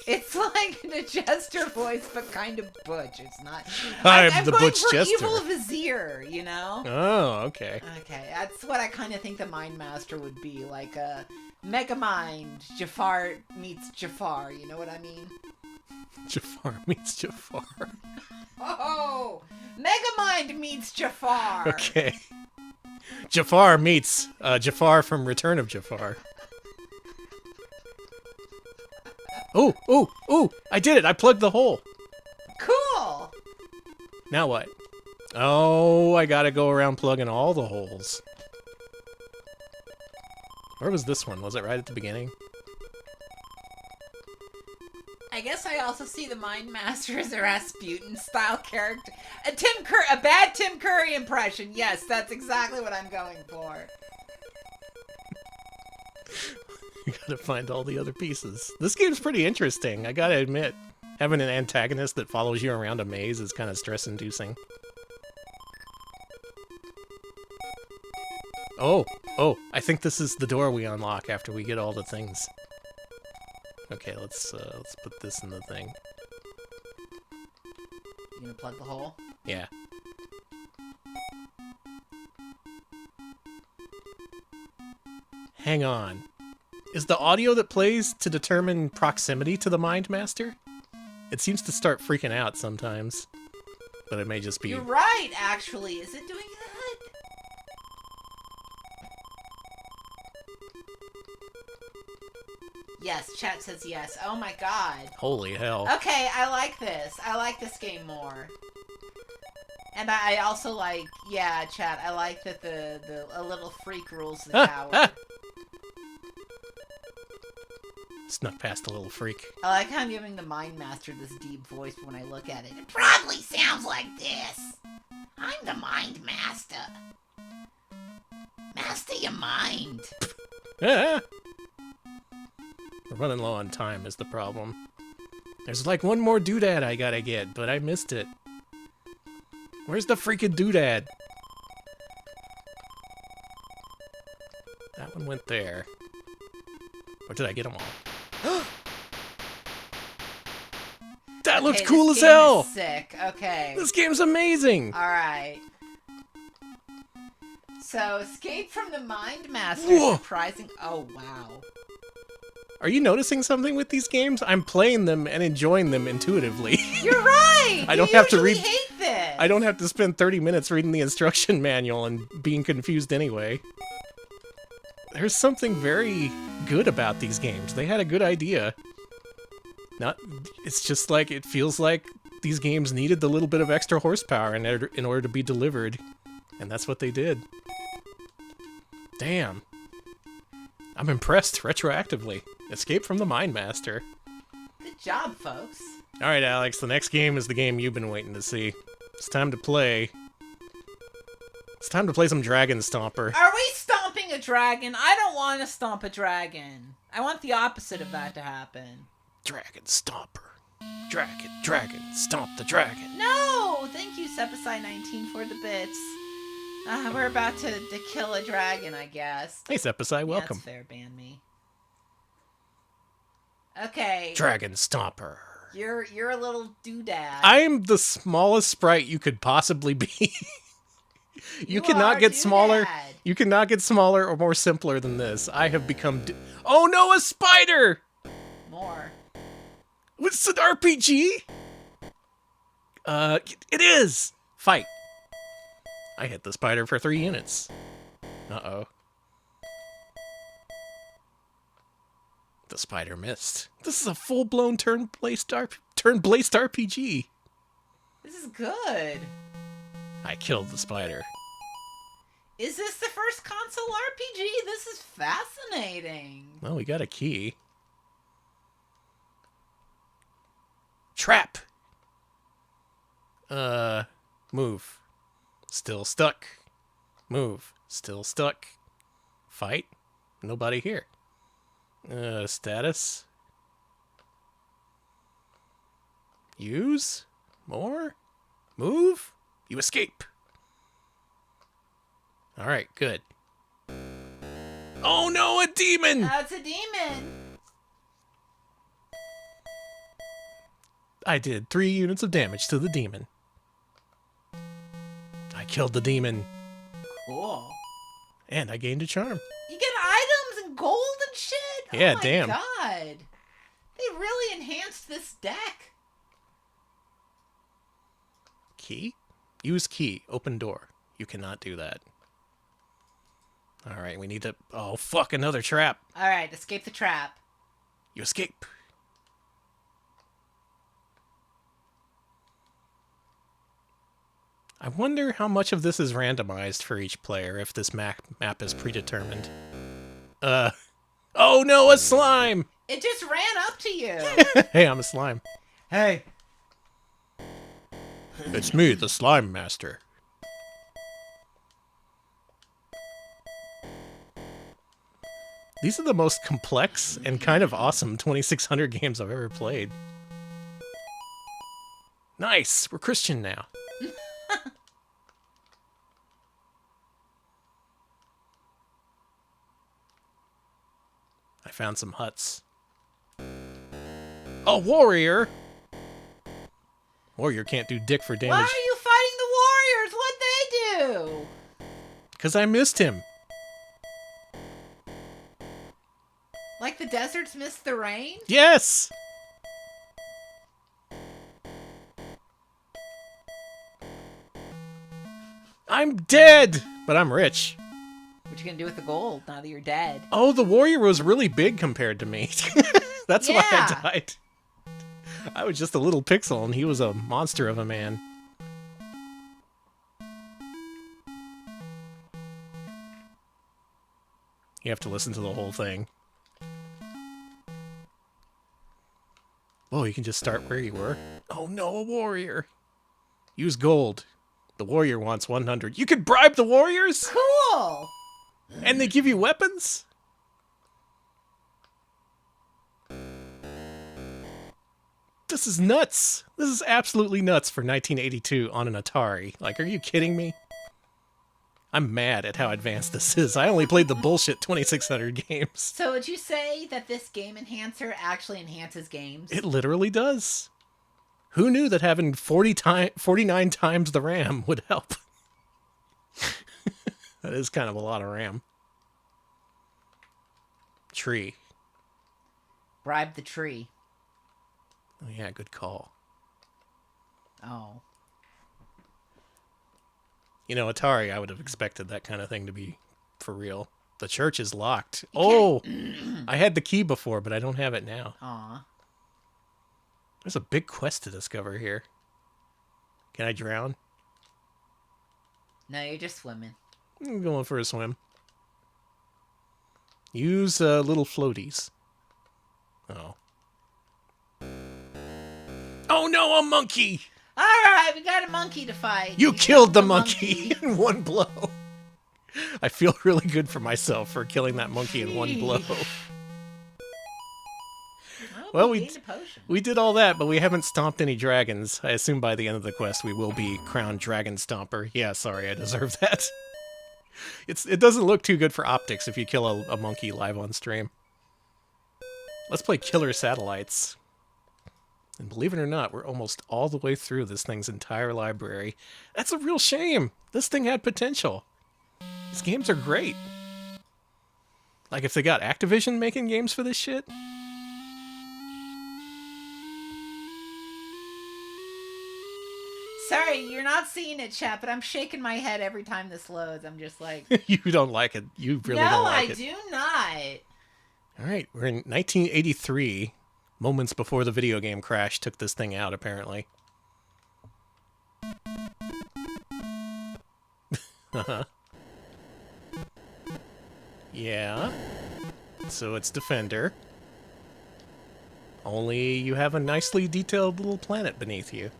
It's like the Jester voice, but kind of butch. It's not... I'm the going butch for Jester. Evil Vizier, you know? Oh, okay. Okay, that's what I kind of think the Mindmaster would be. Like a Megamind, Jafar meets Jafar, you know what I mean? Jafar meets Jafar. Oh! Megamind meets Jafar! Okay. Jafar meets Jafar from Return of Jafar. Oh, oh, oh! I did it! I plugged the hole! Cool! Now what? Oh, I gotta go around plugging all the holes. Where was this one? Was it right at the beginning? I guess I also see the Mindmaster as a Rasputin-style character. A bad Tim Curry impression. Yes, that's exactly what I'm going for. You gotta find all the other pieces. This game's pretty interesting, I gotta admit. Having an antagonist that follows you around a maze is kind of stress-inducing. Oh, I think this is the door we unlock after we get all the things. Okay, let's put this in the thing. You gonna plug the hole? Yeah. Hang on. Is the audio that plays to determine proximity to the Mindmaster? It seems to start freaking out sometimes. But it may just be... You're right, actually. Is it doing that? Yes, chat says yes. Oh my god. Holy hell. Okay, I like this. I like this game more. And I also like, yeah, chat, I like that a little freak rules the tower. Snuck past a little freak. I like how I'm giving the Mindmaster this deep voice when I look at it. It probably sounds like this. I'm the Mindmaster. Master your mind. Ah! We're running low on time is the problem. There's like one more doodad I gotta get, but I missed it. Where's the freaking doodad? That one went there. Or did I get them all? That looks cool as hell! Sick, okay. This game's amazing! Alright. So, Escape from the Mindmaster. Whoa. Surprising. Oh, wow. Are you noticing something with these games? I'm playing them and enjoying them intuitively. You're right. I don't have to read. Hate this. I don't have to spend 30 minutes reading the instruction manual and being confused anyway. There's something very good about these games. They had a good idea. It's just like, it feels like these games needed the little bit of extra horsepower in order to be delivered. And that's what they did. Damn. I'm impressed retroactively. Escape from the Mindmaster. Good job, folks. Alright, Alex, the next game is the game you've been waiting to see. It's time to play. It's time to play some Dragonstomper. Are we stomping a dragon? I don't want to stomp a dragon. I want the opposite of that to happen. Dragonstomper. Dragon, stomp the dragon. No! Thank you, Sepicide19, for the bits. We're about to kill a dragon, I guess. Hey, Sepicide, welcome. That's fair, ban me. Okay. Dragonstomper. You're a little doodad. I am the smallest sprite you could possibly be. You cannot get smaller. You cannot get smaller or more simpler than this. I have become. Oh no, a spider! More. What's an RPG? It is. Fight. I hit the spider for 3 units. Uh-oh. The spider missed. This is a full-blown turn-based RPG. This is good. I killed the spider. Is this the first console RPG? This is fascinating. Well, we got a key. Trap. Move. Still stuck. Move. Still stuck. Fight. Nobody here. Status. Use. More. Move. You escape. Alright, good. Oh no, a demon! That's a demon. I did 3 units of damage to the demon. I killed the demon. Cool. And I gained a charm. You get items and gold and shit? Yeah, oh my damn. God. They really enhanced this deck. Key? Use key. Open door. You cannot do that. Alright, we need to... Oh, fuck, another trap. Alright, escape the trap. You escape. I wonder how much of this is randomized for each player if this map is predetermined. Oh no, a slime! It just ran up to you. Hey, I'm a slime. Hey. It's me, the Slime Master. These are the most complex and kind of awesome 2600 games I've ever played. Nice! We're Christian now. I found some huts. A warrior! Warrior can't do dick for damage. Why are you fighting the warriors? What'd they do? Because I missed him. Like the deserts missed the rain? Yes! I'm dead! But I'm rich. What you gonna do with the gold now that you're dead? Oh, the warrior was really big compared to me. That's why I died. I was just a little pixel and he was a monster of a man. You have to listen to the whole thing. Oh, you can just start where you were. Oh no, a warrior. Use gold. The warrior wants 100. You could bribe the warriors? Cool! And they give you weapons? This is nuts. This is absolutely nuts for 1982 on an Atari. Like, are you kidding me? I'm mad at how advanced this is. I only played the bullshit 2600 games. So would you say that this game enhancer actually enhances games? It literally does. Who knew that having 49 times the RAM would help? That is kind of a lot of RAM. Tree. Bribe the tree. Oh, yeah, good call. Oh. You know, Atari, I would have expected that kind of thing to be for real. The church is locked. Oh! I had the key before, but I don't have it now. Aw. There's a big quest to discover here. Can I drown? No, you're just swimming. I'm going for a swim. Use little floaties. Oh. Oh no, a monkey! Alright, we got a monkey to fight. You killed the monkey in one blow. I feel really good for myself for killing that monkey in one blow. Well, we did all that, but we haven't stomped any dragons. I assume by the end of the quest we will be crowned Dragonstomper. Yeah, sorry, I deserve that. It doesn't look too good for optics if you kill a monkey live on stream. Let's play Killer Satellites. And believe it or not, we're almost all the way through this thing's entire library. That's a real shame. This thing had potential. These games are great. Like, if they got Activision making games for this shit... Sorry, you're not seeing it, chat, but I'm shaking my head every time this loads. I'm just like... You don't like it. You really don't like it. No, I do not. Alright, we're in 1983. Moments before the video game crash took this thing out, apparently. Yeah. So it's Defender. Only you have a nicely detailed little planet beneath you.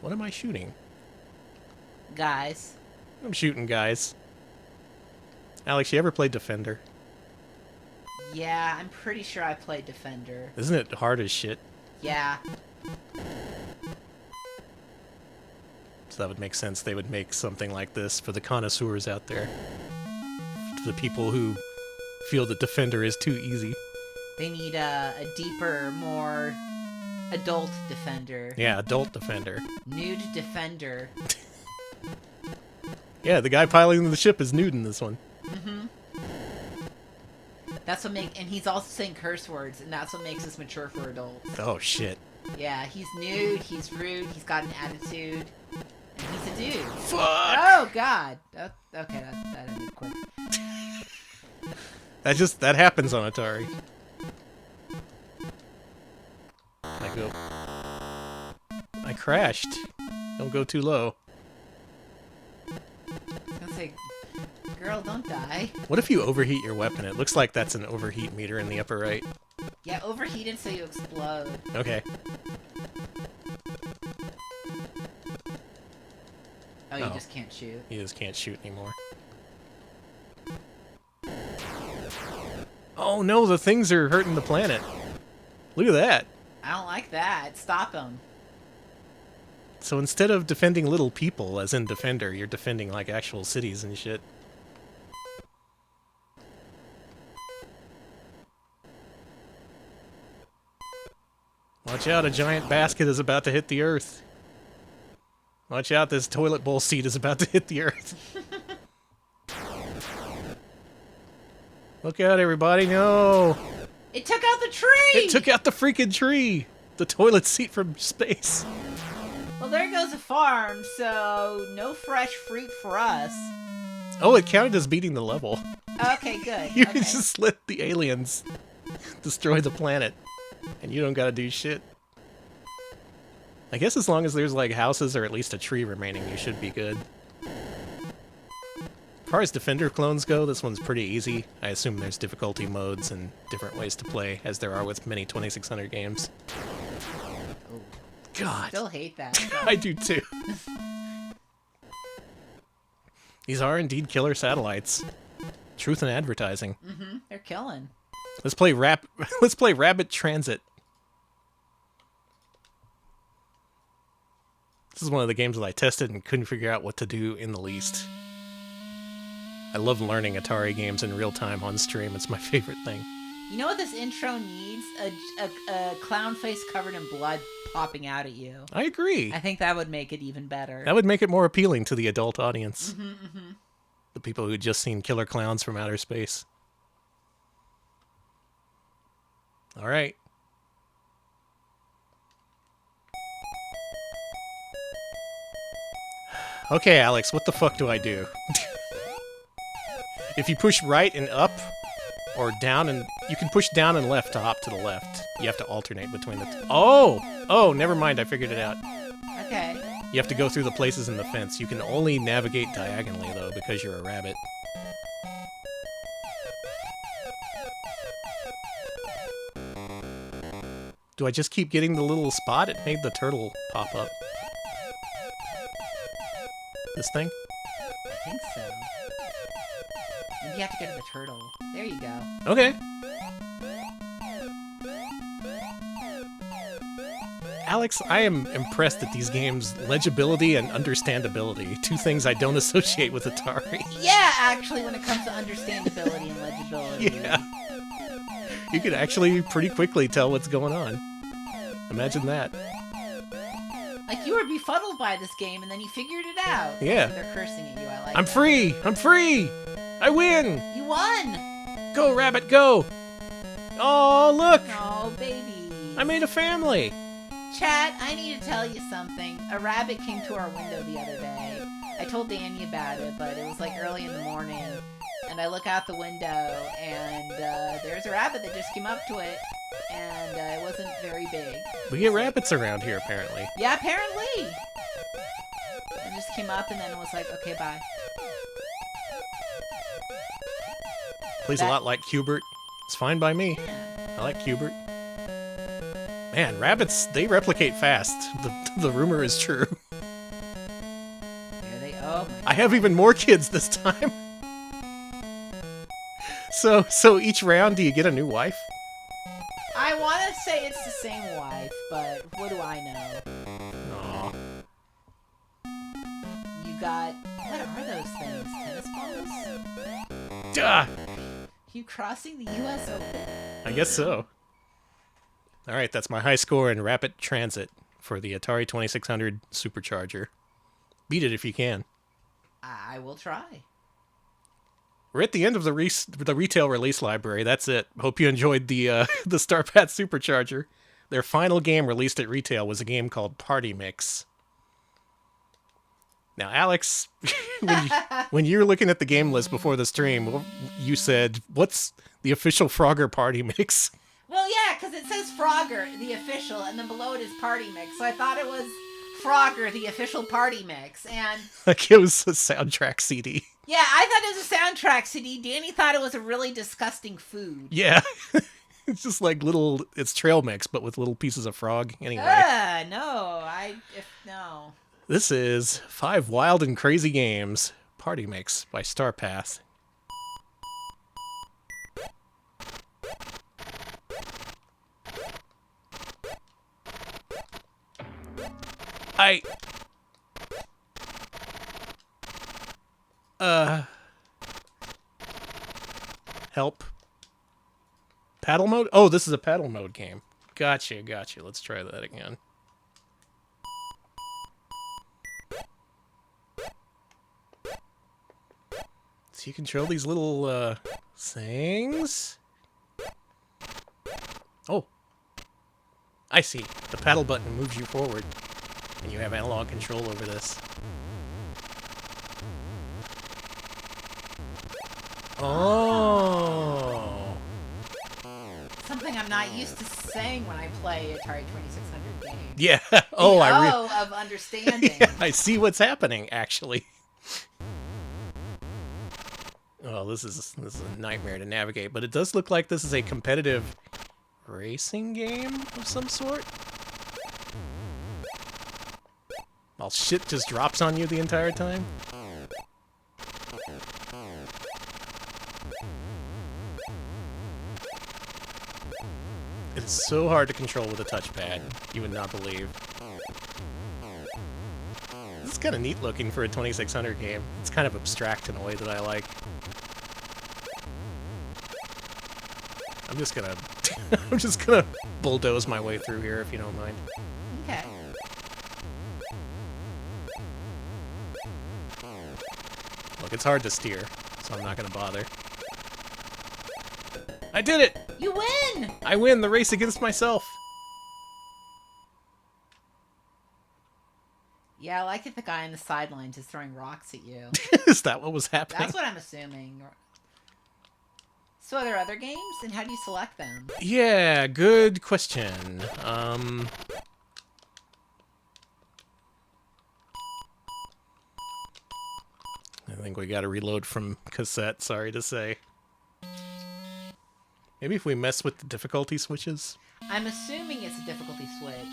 What am I shooting? Guys. I'm shooting guys. Alex, you ever played Defender? Yeah, I'm pretty sure I played Defender. Isn't it hard as shit? Yeah. So that would make sense. They would make something like this for the connoisseurs out there. For the people who feel that Defender is too easy. They need a deeper, more adult Defender. Yeah, adult Defender. Nude Defender. Yeah, the guy piloting the ship is nude in this one. Mm-hmm. That's what and he's also saying curse words, and that's what makes us mature for adults. Oh, shit. Yeah, he's nude, he's rude, he's got an attitude, and he's a dude. Fuck! Oh, God. Okay, that ended quick. That happens on Atari. I crashed. Don't go too low. I was gonna say, girl, don't die. What if you overheat your weapon? It looks like that's an overheat meter in the upper right. Yeah, overheated so you explode. Okay. Oh, you just can't shoot. You just can't shoot anymore. Oh no, the things are hurting the planet. Look at that. I don't like that. Stop them. So instead of defending little people, as in Defender, you're defending like actual cities and shit. Watch out, a giant basket is about to hit the earth. Watch out, this toilet bowl seat is about to hit the earth. Look out, everybody, no! It took out the tree! It took out the freaking tree! The toilet seat from space. Well, there goes a farm, so no fresh fruit for us. Oh, it counted as beating the level. Okay, good. You okay. just let the aliens destroy the planet, and you don't gotta do shit. I guess as long as there's like houses or at least a tree remaining, you should be good. As far as Defender clones go, this one's pretty easy. I assume there's difficulty modes and different ways to play, as there are with many 2600 games. Oh. God. I still hate that. So. I do too. These are indeed killer satellites. Truth in advertising. Mm-hmm. They're killing. Let's play Let's play Rabbit Transit. This is one of the games that I tested and couldn't figure out what to do in the least. I love learning Atari games in real time on stream. It's my favorite thing. You know what this intro needs? A clown face covered in blood popping out at you. I agree. I think that would make it even better. That would make it more appealing to the adult audience. Mm-hmm. The people who just seen killer clowns from outer space. All right. Okay, Alex, what the fuck do I do? If you push right and up, or down and... You can push down and left to hop to the left. You have to alternate between the two. Oh! Oh, never mind, I figured it out. Okay. You have to go through the places in the fence. You can only navigate diagonally, though, because you're a rabbit. Do I just keep getting the little spot? It made the turtle pop up. This thing? I think so. Maybe you have to go to the turtle. There you go. Okay. Alex, I am impressed at these games' legibility and understandability. Two things I don't associate with Atari. Yeah, actually, when it comes to understandability and legibility. Yeah. You could actually pretty quickly tell what's going on. Imagine that. Like, you were befuddled by this game, and then you figured it out. Yeah. So they're cursing at you. I like I'm that. free! I'm free! I win! You won! Go, rabbit, go! Oh, look! Oh, baby. I made a family! Chat, I need to tell you something. A rabbit came to our window the other day. I told Danny about it, but it was like early in the morning. And I look out the window, and there's a rabbit that just came up to it. And it wasn't very big. We get rabbits around here, apparently. Yeah, apparently. It just came up, and then it was like, okay, bye. Plays a lot like Hubert. It's fine by me. I like Hubert. Man, rabbits, they replicate fast. The rumor is true. Here they oh my I have even more kids this time. So each round, do you get a new wife? I want to say it's the same wife, but what do I know? Aw. You got... What are those things? Tennis balls? Duh! You crossing the U.S. Open? I guess so. Alright, that's my high score in Rapid Transit for the Atari 2600 Supercharger. Beat it if you can. I will try. We're at the end of the retail release library. That's it. Hope you enjoyed the the Starpath Supercharger. Their final game released at retail was a game called Party Mix. Now, Alex, when you were looking at the game list before the stream, you said, "What's the official Frogger Party Mix?" Well, yeah, because it says Frogger, the official, and then below it is Party Mix. So I thought it was Frogger, the official Party Mix, and... Like it was a soundtrack CD. Yeah, I thought it was a soundtrack CD. Danny thought it was a really disgusting food. Yeah. It's just like little... It's trail mix, but with little pieces of frog. Anyway. No. No. This is 5 Wild and Crazy Games. Party Mix by Starpath. Help. Paddle mode? Oh, this is a paddle mode game. Gotcha. Let's try that again. So you control these little, things? Oh. I see. The paddle button moves you forward, and you have analog control over this. Oh. Something I'm not used to saying when I play Atari 2600 games. Yeah. Oh, of understanding. Yeah, I see what's happening, actually. Oh, this is a nightmare to navigate, but it does look like this is a competitive racing game of some sort. While shit just drops on you the entire time. It's so hard to control with a touchpad, you would not believe. This is kind of neat looking for a 2600 game. It's kind of abstract in a way that I like. I'm just gonna I'm just gonna bulldoze my way through here if you don't mind. Okay. Look, it's hard to steer, so I'm not gonna bother. I did it! You win! I win the race against myself. Yeah, I like that the guy on the sidelines is throwing rocks at you. Is that what was happening? That's what I'm assuming. So are there other games? And how do you select them? Yeah, good question. I think we gotta reload from cassette, sorry to say. Maybe if we mess with the difficulty switches? I'm assuming it's a difficulty switch.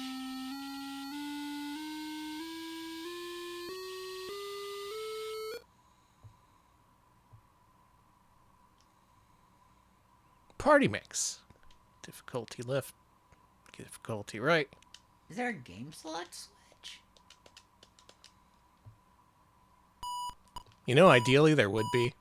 Party mix. Difficulty left, difficulty right. Is there a game select switch? You know, ideally there would be.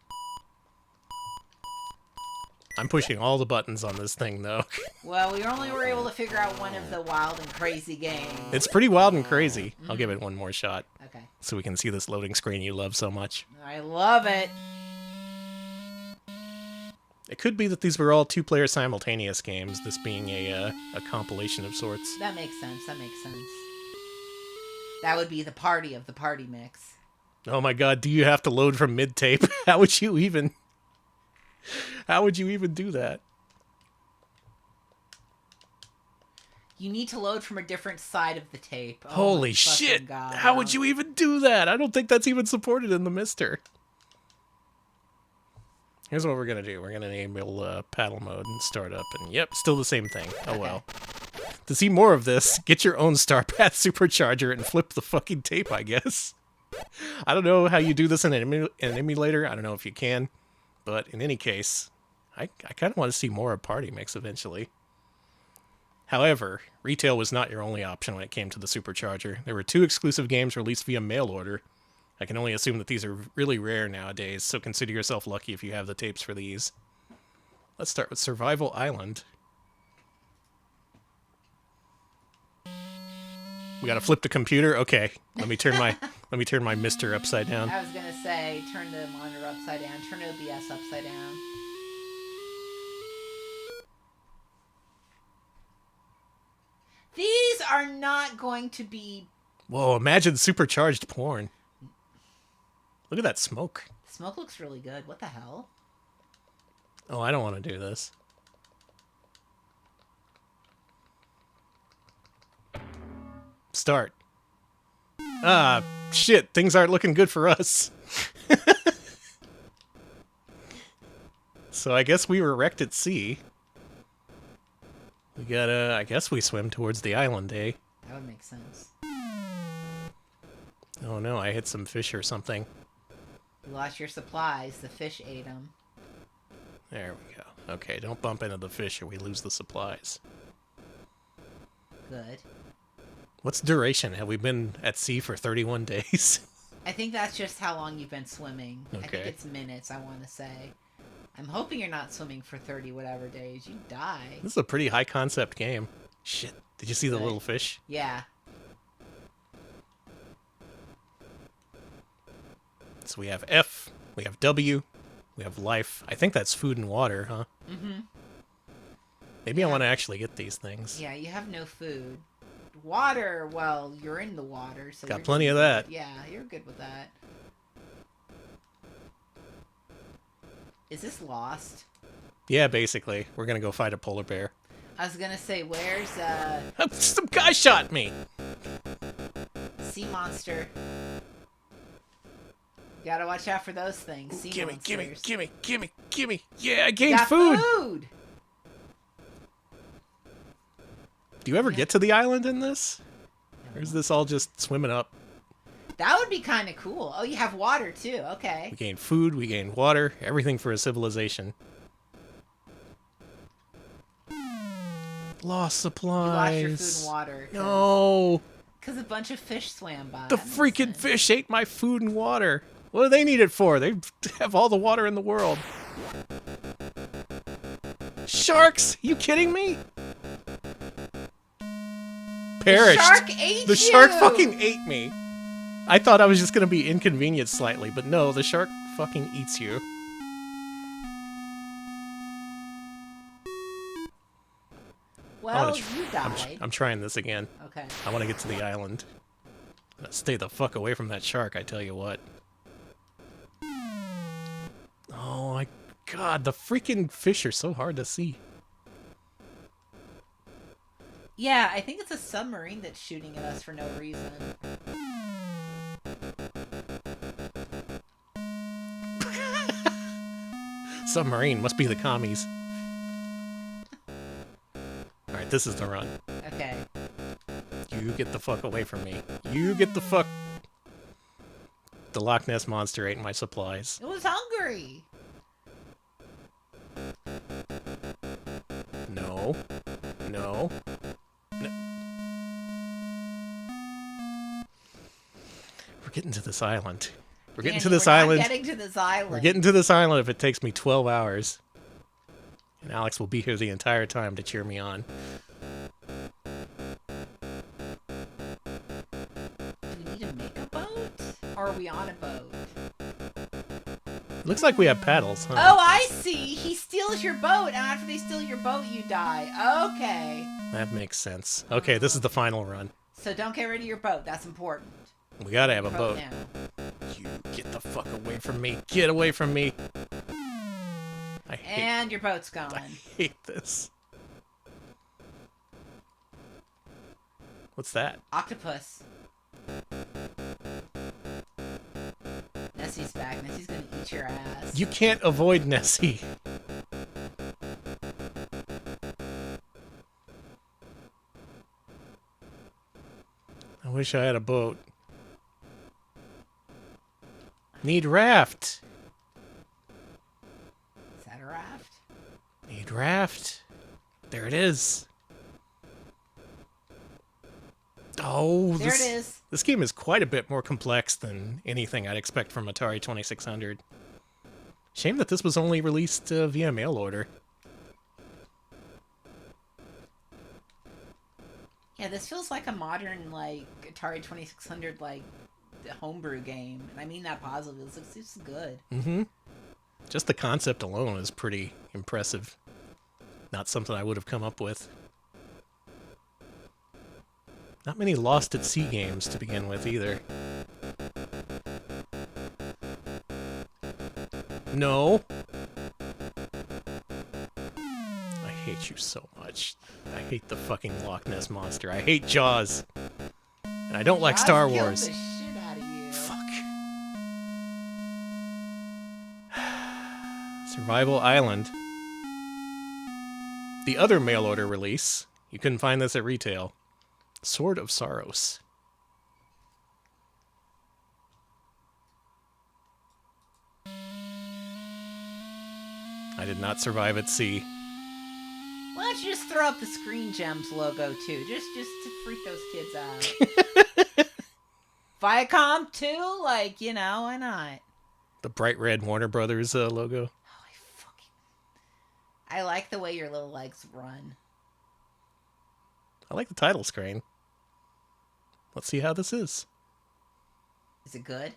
I'm pushing all the buttons on this thing, though. Well, we only were able to figure out one of the wild and crazy games. It's pretty wild and crazy. I'll give it one more shot. Okay. So we can see this loading screen you love so much. I love it. It could be that these were all two-player simultaneous games, this being a compilation of sorts. That makes sense. That makes sense. That would be the party of the party mix. Oh my god, do you have to load from mid-tape? How would you even do that? You need to load from a different side of the tape. Oh, Holy shit! God. How would you even do that? I don't think that's even supported in the Mister. Here's what we're gonna do. We're gonna enable paddle mode and start up, and yep, still the same thing. Oh Okay. well. To see more of this, get your own Starpath Supercharger and flip the fucking tape, I guess. I don't know how you do this in an emulator. I don't know if you can. But in any case, I kind of want to see more of Party Mix eventually. However, retail was not your only option when it came to the Supercharger. There were 2 exclusive games released via mail order. I can only assume that these are really rare nowadays, so consider yourself lucky if you have the tapes for these. Let's start with Survival Island. We gotta flip the computer? Okay. Let me turn my Mister upside down. I was gonna say, turn the monitor upside down, turn OBS upside down. These are not going to be... Whoa, imagine supercharged porn. Look at that smoke. Smoke looks really good. What the hell? Oh, I don't want to do this. Start. Ah, shit. Things aren't looking good for us. So I guess we were wrecked at sea. We gotta... I guess we swim towards the island, eh? That would make sense. Oh no, I hit some fish or something. You lost your supplies. The fish ate them. There we go. Okay, don't bump into the fish or we lose the supplies. Good. What's duration? Have we been at sea for 31 days? I think that's just how long you've been swimming. I Okay. think it's minutes, I want to say. I'm hoping you're not swimming for 30 whatever days. You die. This is a pretty high concept game. Shit. Did you see the Right. little fish? Yeah. So we have F, we have W, we have life. I think that's food and water, huh? Mm-hmm. Maybe I want to actually get these things. Yeah, you have no food. Water, well, you're in the water, so Got you're plenty good of with that. it. Yeah, you're good with that. Is this Lost? Yeah, basically. We're gonna go fight a polar bear. I was gonna say, where's Some guy shot me! sea monster? You gotta watch out for those things. Sea Gimme, monsters. gimme! Yeah, I gained Got food! food! Do you ever get to the island in this? Or is this all just swimming up? That would be kind of cool. Oh, you have water too. Okay. We gain food, we gain water, everything for a civilization. Lost You lost your food supplies. and water. No! Because a bunch of fish swam by. The That makes freaking sense. fish ate my food and water. What do they need it for? They have all the water in the world. sharks! You kidding me? Perished. The shark ate you! The shark fucking ate me. I thought I was just gonna be inconvenienced slightly, but no, the shark fucking eats you. Well, you died. I'm trying this again. Okay. I want to get to the island. Stay the fuck away from that shark, I tell you what. Oh my god, the freaking fish are so hard to see. Yeah, I think it's a submarine that's shooting at us for no reason. Submarine, must be the commies. Alright, this is the run. Okay. You get the fuck away from me. You get the fuck... The Loch Ness Monster ate my supplies. It was hungry. No. No. No. We're getting to this island. We're getting to this island. We're getting to this island. We're getting to this island if it takes me 12 hours. And Alex will be here the entire time to cheer me on. Do we need to make a boat? Or are we on a boat? Looks like we have paddles, huh? Oh, I see. He steals your boat, and after they steal your boat, you die. Okay. That makes sense. Okay, this is the final run. So don't get rid of your boat. That's important. We gotta have a boat. Now. You get the fuck away from me. Get away from me. And your boat's gone. I hate this. What's that? Octopus. Nessie's back. Nessie's gonna eat your ass. You can't avoid Nessie. I wish I had a boat. Need raft. Is that a raft? Need raft. There it is. Oh, there it is. This game is quite a bit more complex than anything I'd expect from Atari 2600. Shame that this was only released via mail order. Yeah, this feels like a modern, like, Atari 2600, like, homebrew game. And I mean that positively. This is good. Mm-hmm. Just the concept alone is pretty impressive. Not something I would have come up with. Not many Lost at Sea games to begin with, either. No! I hate you so much. I hate the fucking Loch Ness Monster. I hate Jaws. And I don't like Star Wars. The shit out of you. Fuck. Survival Island. The other mail order release. You couldn't find this at retail. Sword of Soros. I did not survive at sea. Why don't you just throw up the Screen Gems logo too? Just to freak those kids out. Viacom too? Like, you know, why not? The bright red Warner Brothers logo. Oh, I like the way your little legs run. I like the title screen. Let's see how this is. Is it good?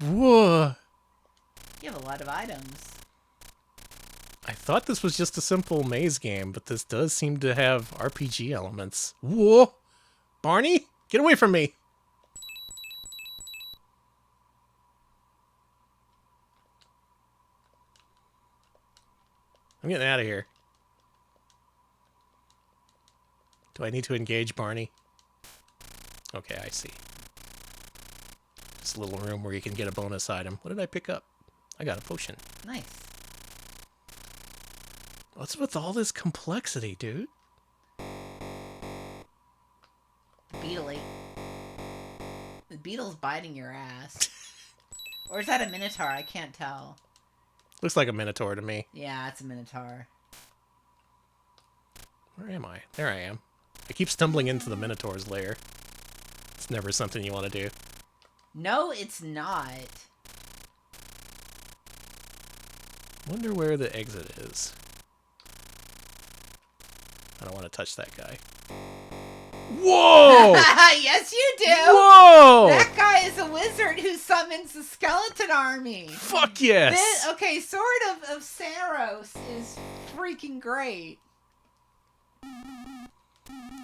Whoa! You have a lot of items. I thought this was just a simple maze game, but this does seem to have RPG elements. Whoa! Barney? Get away from me! I'm getting out of here. Do I need to engage Barney? Okay, I see. This little room where you can get a bonus item. What did I pick up? I got a potion. Nice. What's with all this complexity, dude? Beetle. The beetle's biting your ass. Or is that a minotaur? I can't tell. Looks like a minotaur to me. Yeah, it's a minotaur. Where am I? There I am. I keep stumbling into the minotaur's lair. It's never something you want to do. No, it's not. Wonder where the exit is. I don't want to touch that guy. Whoa! Yes, you do! Whoa! That guy is a wizard who summons the skeleton army. Fuck yes! Okay, Sword of Soros is freaking great.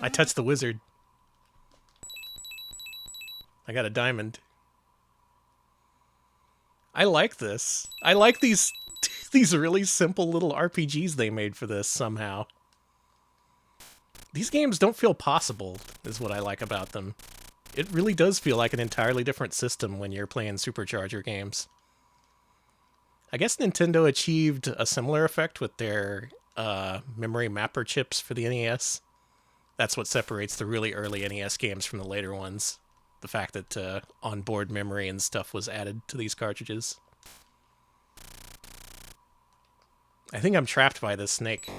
I touched the wizard. I got a diamond. I like this. I like these really simple little RPGs they made for this somehow. These games don't feel possible, is what I like about them. It really does feel like an entirely different system when you're playing Supercharger games. I guess Nintendo achieved a similar effect with their memory mapper chips for the NES. That's what separates the really early NES games from the later ones. The fact that onboard memory and stuff was added to these cartridges. I think I'm trapped by this snake.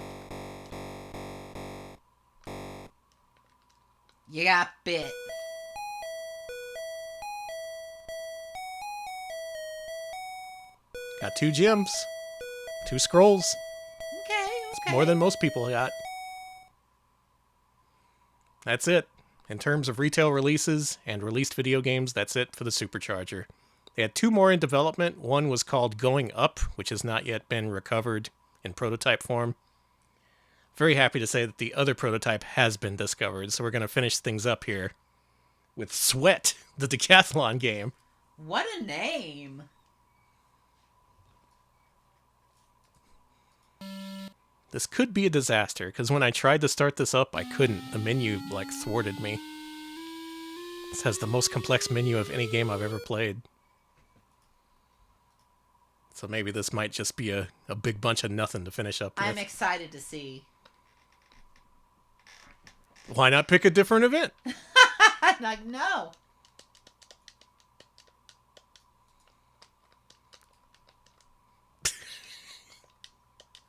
You got bit. Got 2 gems. 2 scrolls. Okay. It's more than most people got. That's it. In terms of retail releases and released video games, that's it for the Supercharger. They had 2 more in development. One was called Going Up, which has not yet been recovered in prototype form. Very happy to say that the other prototype has been discovered, so we're going to finish things up here with Sweat, the decathlon game. What a name. This could be a disaster, because when I tried to start this up, I couldn't. The menu, thwarted me. This has the most complex menu of any game I've ever played. So maybe this might just be a big bunch of nothing to finish up with. I'm excited to see. Why not pick a different event? Like, no.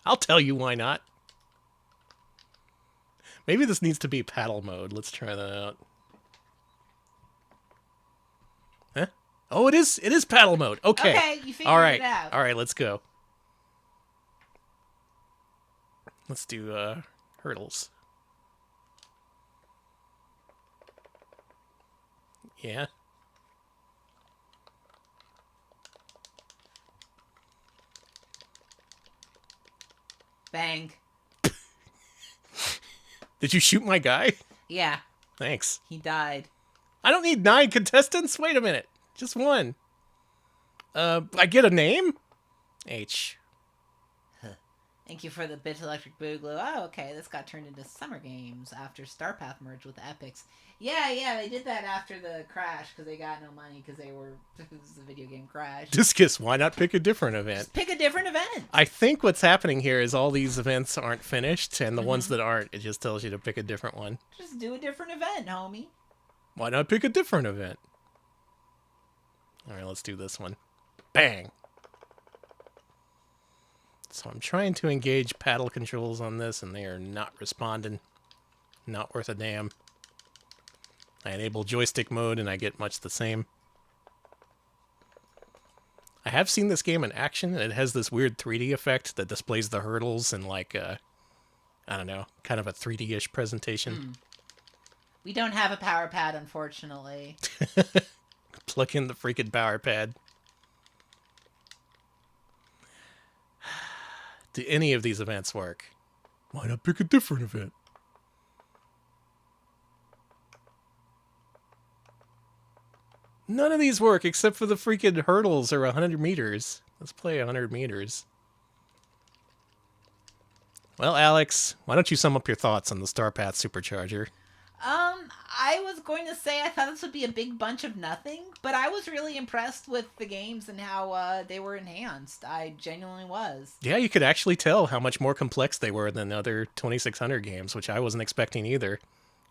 I'll tell you why not. Maybe this needs to be paddle mode. Let's try that out. Huh? Oh, it is paddle mode. Okay. Okay, you figured it out. All right, let's go. Let's do hurdles. Yeah. Bang. Did you shoot my guy? Yeah. Thanks. He died. I don't need 9 contestants. Wait a minute. Just 1. I get a name? H. Thank you for the Bit Electric Boogaloo. Oh, okay. This got turned into summer games after Starpath merged with the Epics. Yeah, they did that after the crash because they got no money because it was a video game crash. Discus, why not pick a different event? Just pick a different event. I think what's happening here is all these events aren't finished, and the ones that aren't, it just tells you to pick a different one. Just do a different event, homie. Why not pick a different event? All right, let's do this one. Bang! So I'm trying to engage paddle controls on this, and they are not responding. Not worth a damn. I enable joystick mode, and I get much the same. I have seen this game in action, and it has this weird 3D effect that displays the hurdles in, like, I don't know, kind of a 3D-ish presentation. We don't have a power pad, unfortunately. Plug in the freaking power pad. Do any of these events work? Why not pick a different event? None of these work except for the freaking hurdles or 100 meters. Let's play 100 meters. Well, Alex, why don't you sum up your thoughts on the Starpath Supercharger? I was going to say I thought this would be a big bunch of nothing, but I was really impressed with the games and how they were enhanced. I genuinely was. Yeah, you could actually tell how much more complex they were than other 2600 games, which I wasn't expecting either.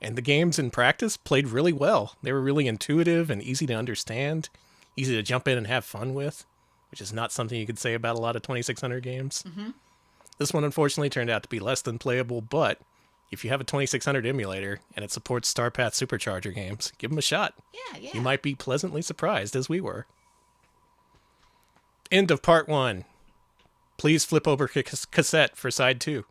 And the games in practice played really well. They were really intuitive and easy to understand, easy to jump in and have fun with, which is not something you could say about a lot of 2600 games. Mm-hmm. This one unfortunately turned out to be less than playable, but if you have a 2600 emulator and it supports Starpath Supercharger games, give them a shot. Yeah. You might be pleasantly surprised, as we were. End of part 1. Please flip over cassette for side 2.